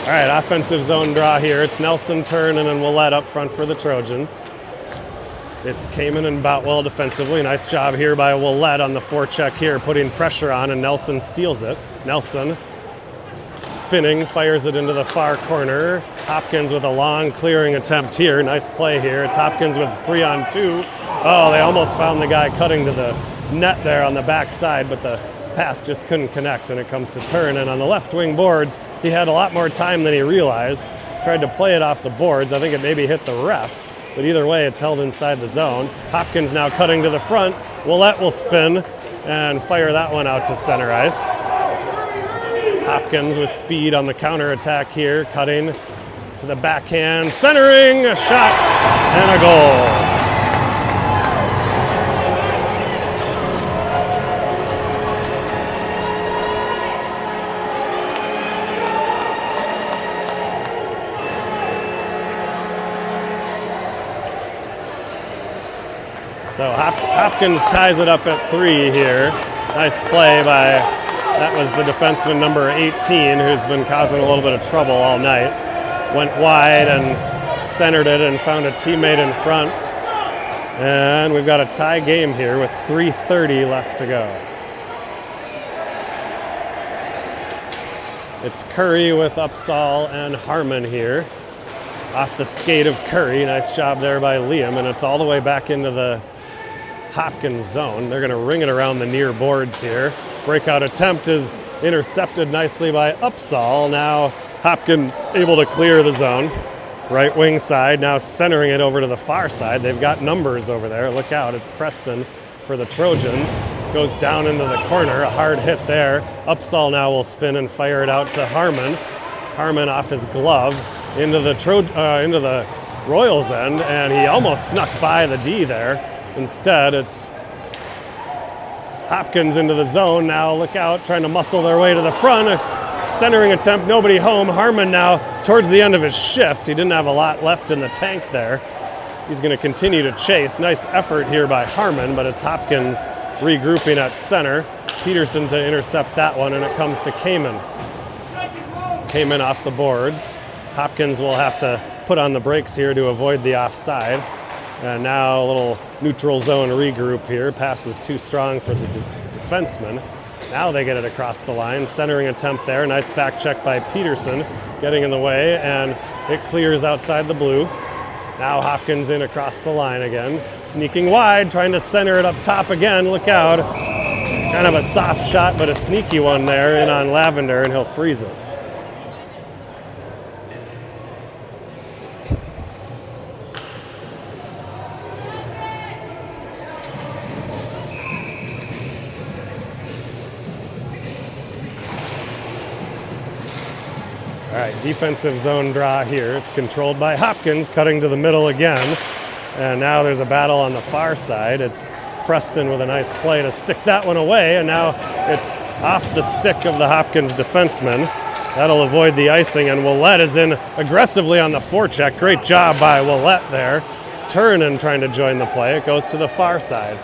All right, offensive zone draw here. It's Nelson, Turn, and then Willett up front for the Trojans. It's Kamen and Boutwell defensively. Nice job here by Willett on the forecheck here, putting pressure on, and Nelson steals it. Nelson spinning, fires it into the far corner. Hopkins with a long clearing attempt here. Nice play here. It's Hopkins with 3-on-2. Oh, they almost found the guy cutting to the net there on the backside, but the pass just couldn't connect, and it comes to Turn. And on the left wing boards, he had a lot more time than he realized. Tried to play it off the boards. I think it maybe hit the ref, but either way, it's held inside the zone. Hopkins now cutting to the front. Willett will spin and fire that one out to center ice. Hopkins with speed on the counterattack here, cutting to the backhand, centering, a shot, and a goal. So Hopkins ties it up at 3 here. Nice play by, that was the defenseman number 18, who's been causing a little bit of trouble all night. Went wide and centered it and found a teammate in front. And we've got a tie game here with 3:30 left to go. It's Curry with Upsall and Harmon here. Off the skate of Curry, nice job there by Liam, and it's all the way back into the Hopkins zone. They're going to ring it around the near boards here. Breakout attempt is intercepted nicely by Upsall. Now Hopkins able to clear the zone. Right wing side, now centering it over to the far side. They've got numbers over there. Look out, it's Preston for the Trojans. Goes down into the corner, a hard hit there. Upsall now will spin and fire it out to Harmon. Harmon off his glove into the Royals end, and he almost snuck by the D there. Instead, it's Hopkins into the zone. Now look out, trying to muscle their way to the front. A centering attempt, nobody home. Harmon now towards the end of his shift. He didn't have a lot left in the tank there. He's going to continue to chase. Nice effort here by Harmon, but it's Hopkins regrouping at center. Peterson to intercept that one, and it comes to Kamen. Kamen off the boards. Hopkins will have to put on the brakes here to avoid the offside. And now a little neutral zone regroup here. Pass is too strong for the defenseman. Now they get it across the line. Centering attempt there. Nice back check by Peterson. Getting in the way, and it clears outside the blue. Now Hopkins in across the line again. Sneaking wide, trying to center it up top again. Look out. Kind of a soft shot, but a sneaky one there in on Lavender, and he'll freeze it. All right, defensive zone draw here. It's controlled by Hopkins, cutting to the middle again. And now there's a battle on the far side. It's Preston with a nice play to stick that one away, and now it's off the stick of the Hopkins defenseman. That'll avoid the icing, and Willett is in aggressively on the forecheck. Great job by Willett there. Turnin trying to join the play. It goes to the far side.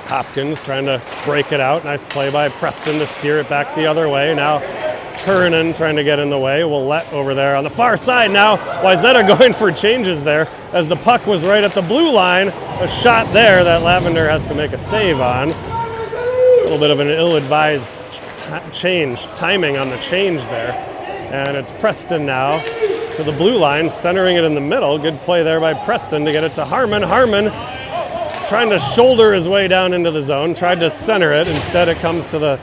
Hopkins trying to break it out. Nice play by Preston to steer it back the other way. Now Turnin trying to get in the way. Willett over there on the far side now. Wayzata going for changes there as the puck was right at the blue line. A shot there that Lavender has to make a save on. A little bit of an ill-advised timing on the change there. And it's Preston now to the blue line, centering it in the middle. Good play there by Preston to get it to Harmon. Harmon trying to shoulder his way down into the zone. Tried to center it. Instead, it comes to the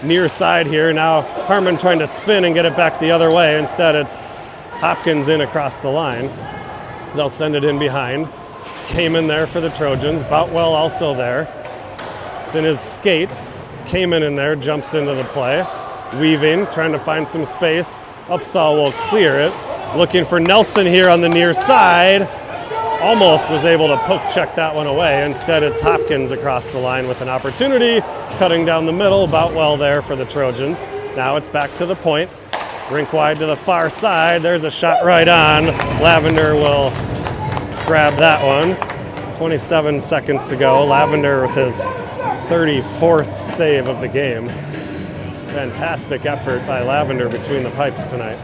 near side here. Now Harmon trying to spin and get it back the other way. Instead, it's Hopkins in across the line. They'll send it in behind. Kamen there for the Trojans. Boutwell also there. It's in his skates. Kamen in there, jumps into the play. Weaving, trying to find some space. Upsall will clear it. Looking for Nelson here on the near side. Almost was able to poke check that one away. Instead, it's Hopkins across the line with an opportunity. Cutting down the middle, Boutwell there for the Trojans. Now it's back to the point. Rink wide to the far side. There's a shot right on. Lavender will grab that one. 27 seconds to go. Lavender with his 34th save of the game. Fantastic effort by Lavender between the pipes tonight.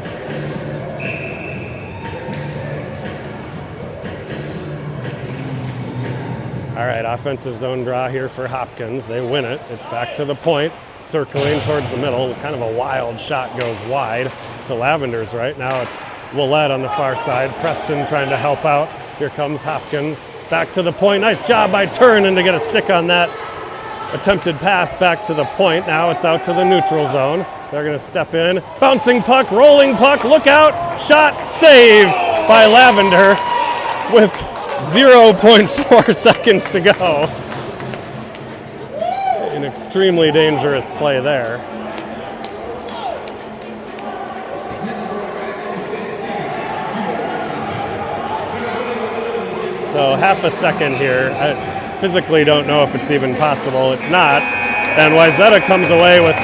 All right, offensive zone draw here for Hopkins. They win it. It's back to the point, circling towards the middle. Kind of a wild shot goes wide to Lavender's right. Now it's Willett on the far side. Preston trying to help out. Here comes Hopkins. Back to the point. Nice job by Turnin to get a stick on that attempted pass back to the point. Now it's out to the neutral zone. They're going to step in. Bouncing puck, rolling puck. Look out. Shot, save by Lavender with 0.4 seconds to go. An extremely dangerous play there. So half a second here. I physically don't know if it's even possible. It's not. And Wayzata comes away with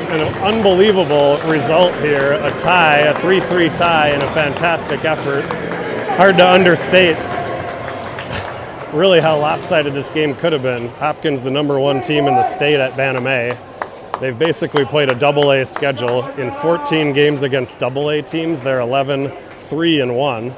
an unbelievable result here. A tie, a 3-3 tie, and a fantastic effort. Hard to understate really how lopsided this game could have been. Hopkins, the number one team in the state at Banamay. They've basically played a double-A schedule. In 14 games against double-A teams, they're 11-3-1.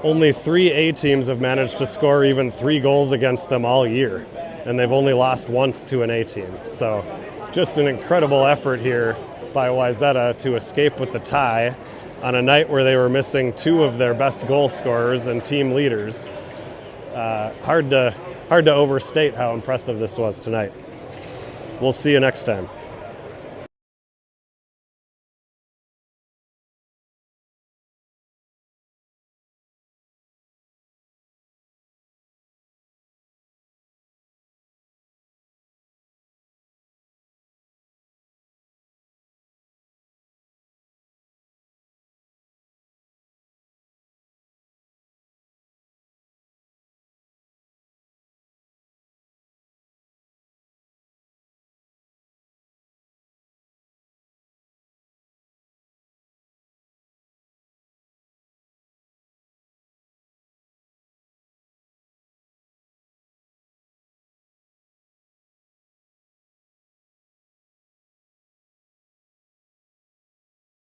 Only 3 A teams have managed to score even 3 goals against them all year, and they've only lost once to an A team. So just an incredible effort here by Wayzata to escape with the tie on a night where they were missing 2 of their best goal scorers and team leaders. Hard to overstate how impressive this was tonight. We'll see you next time.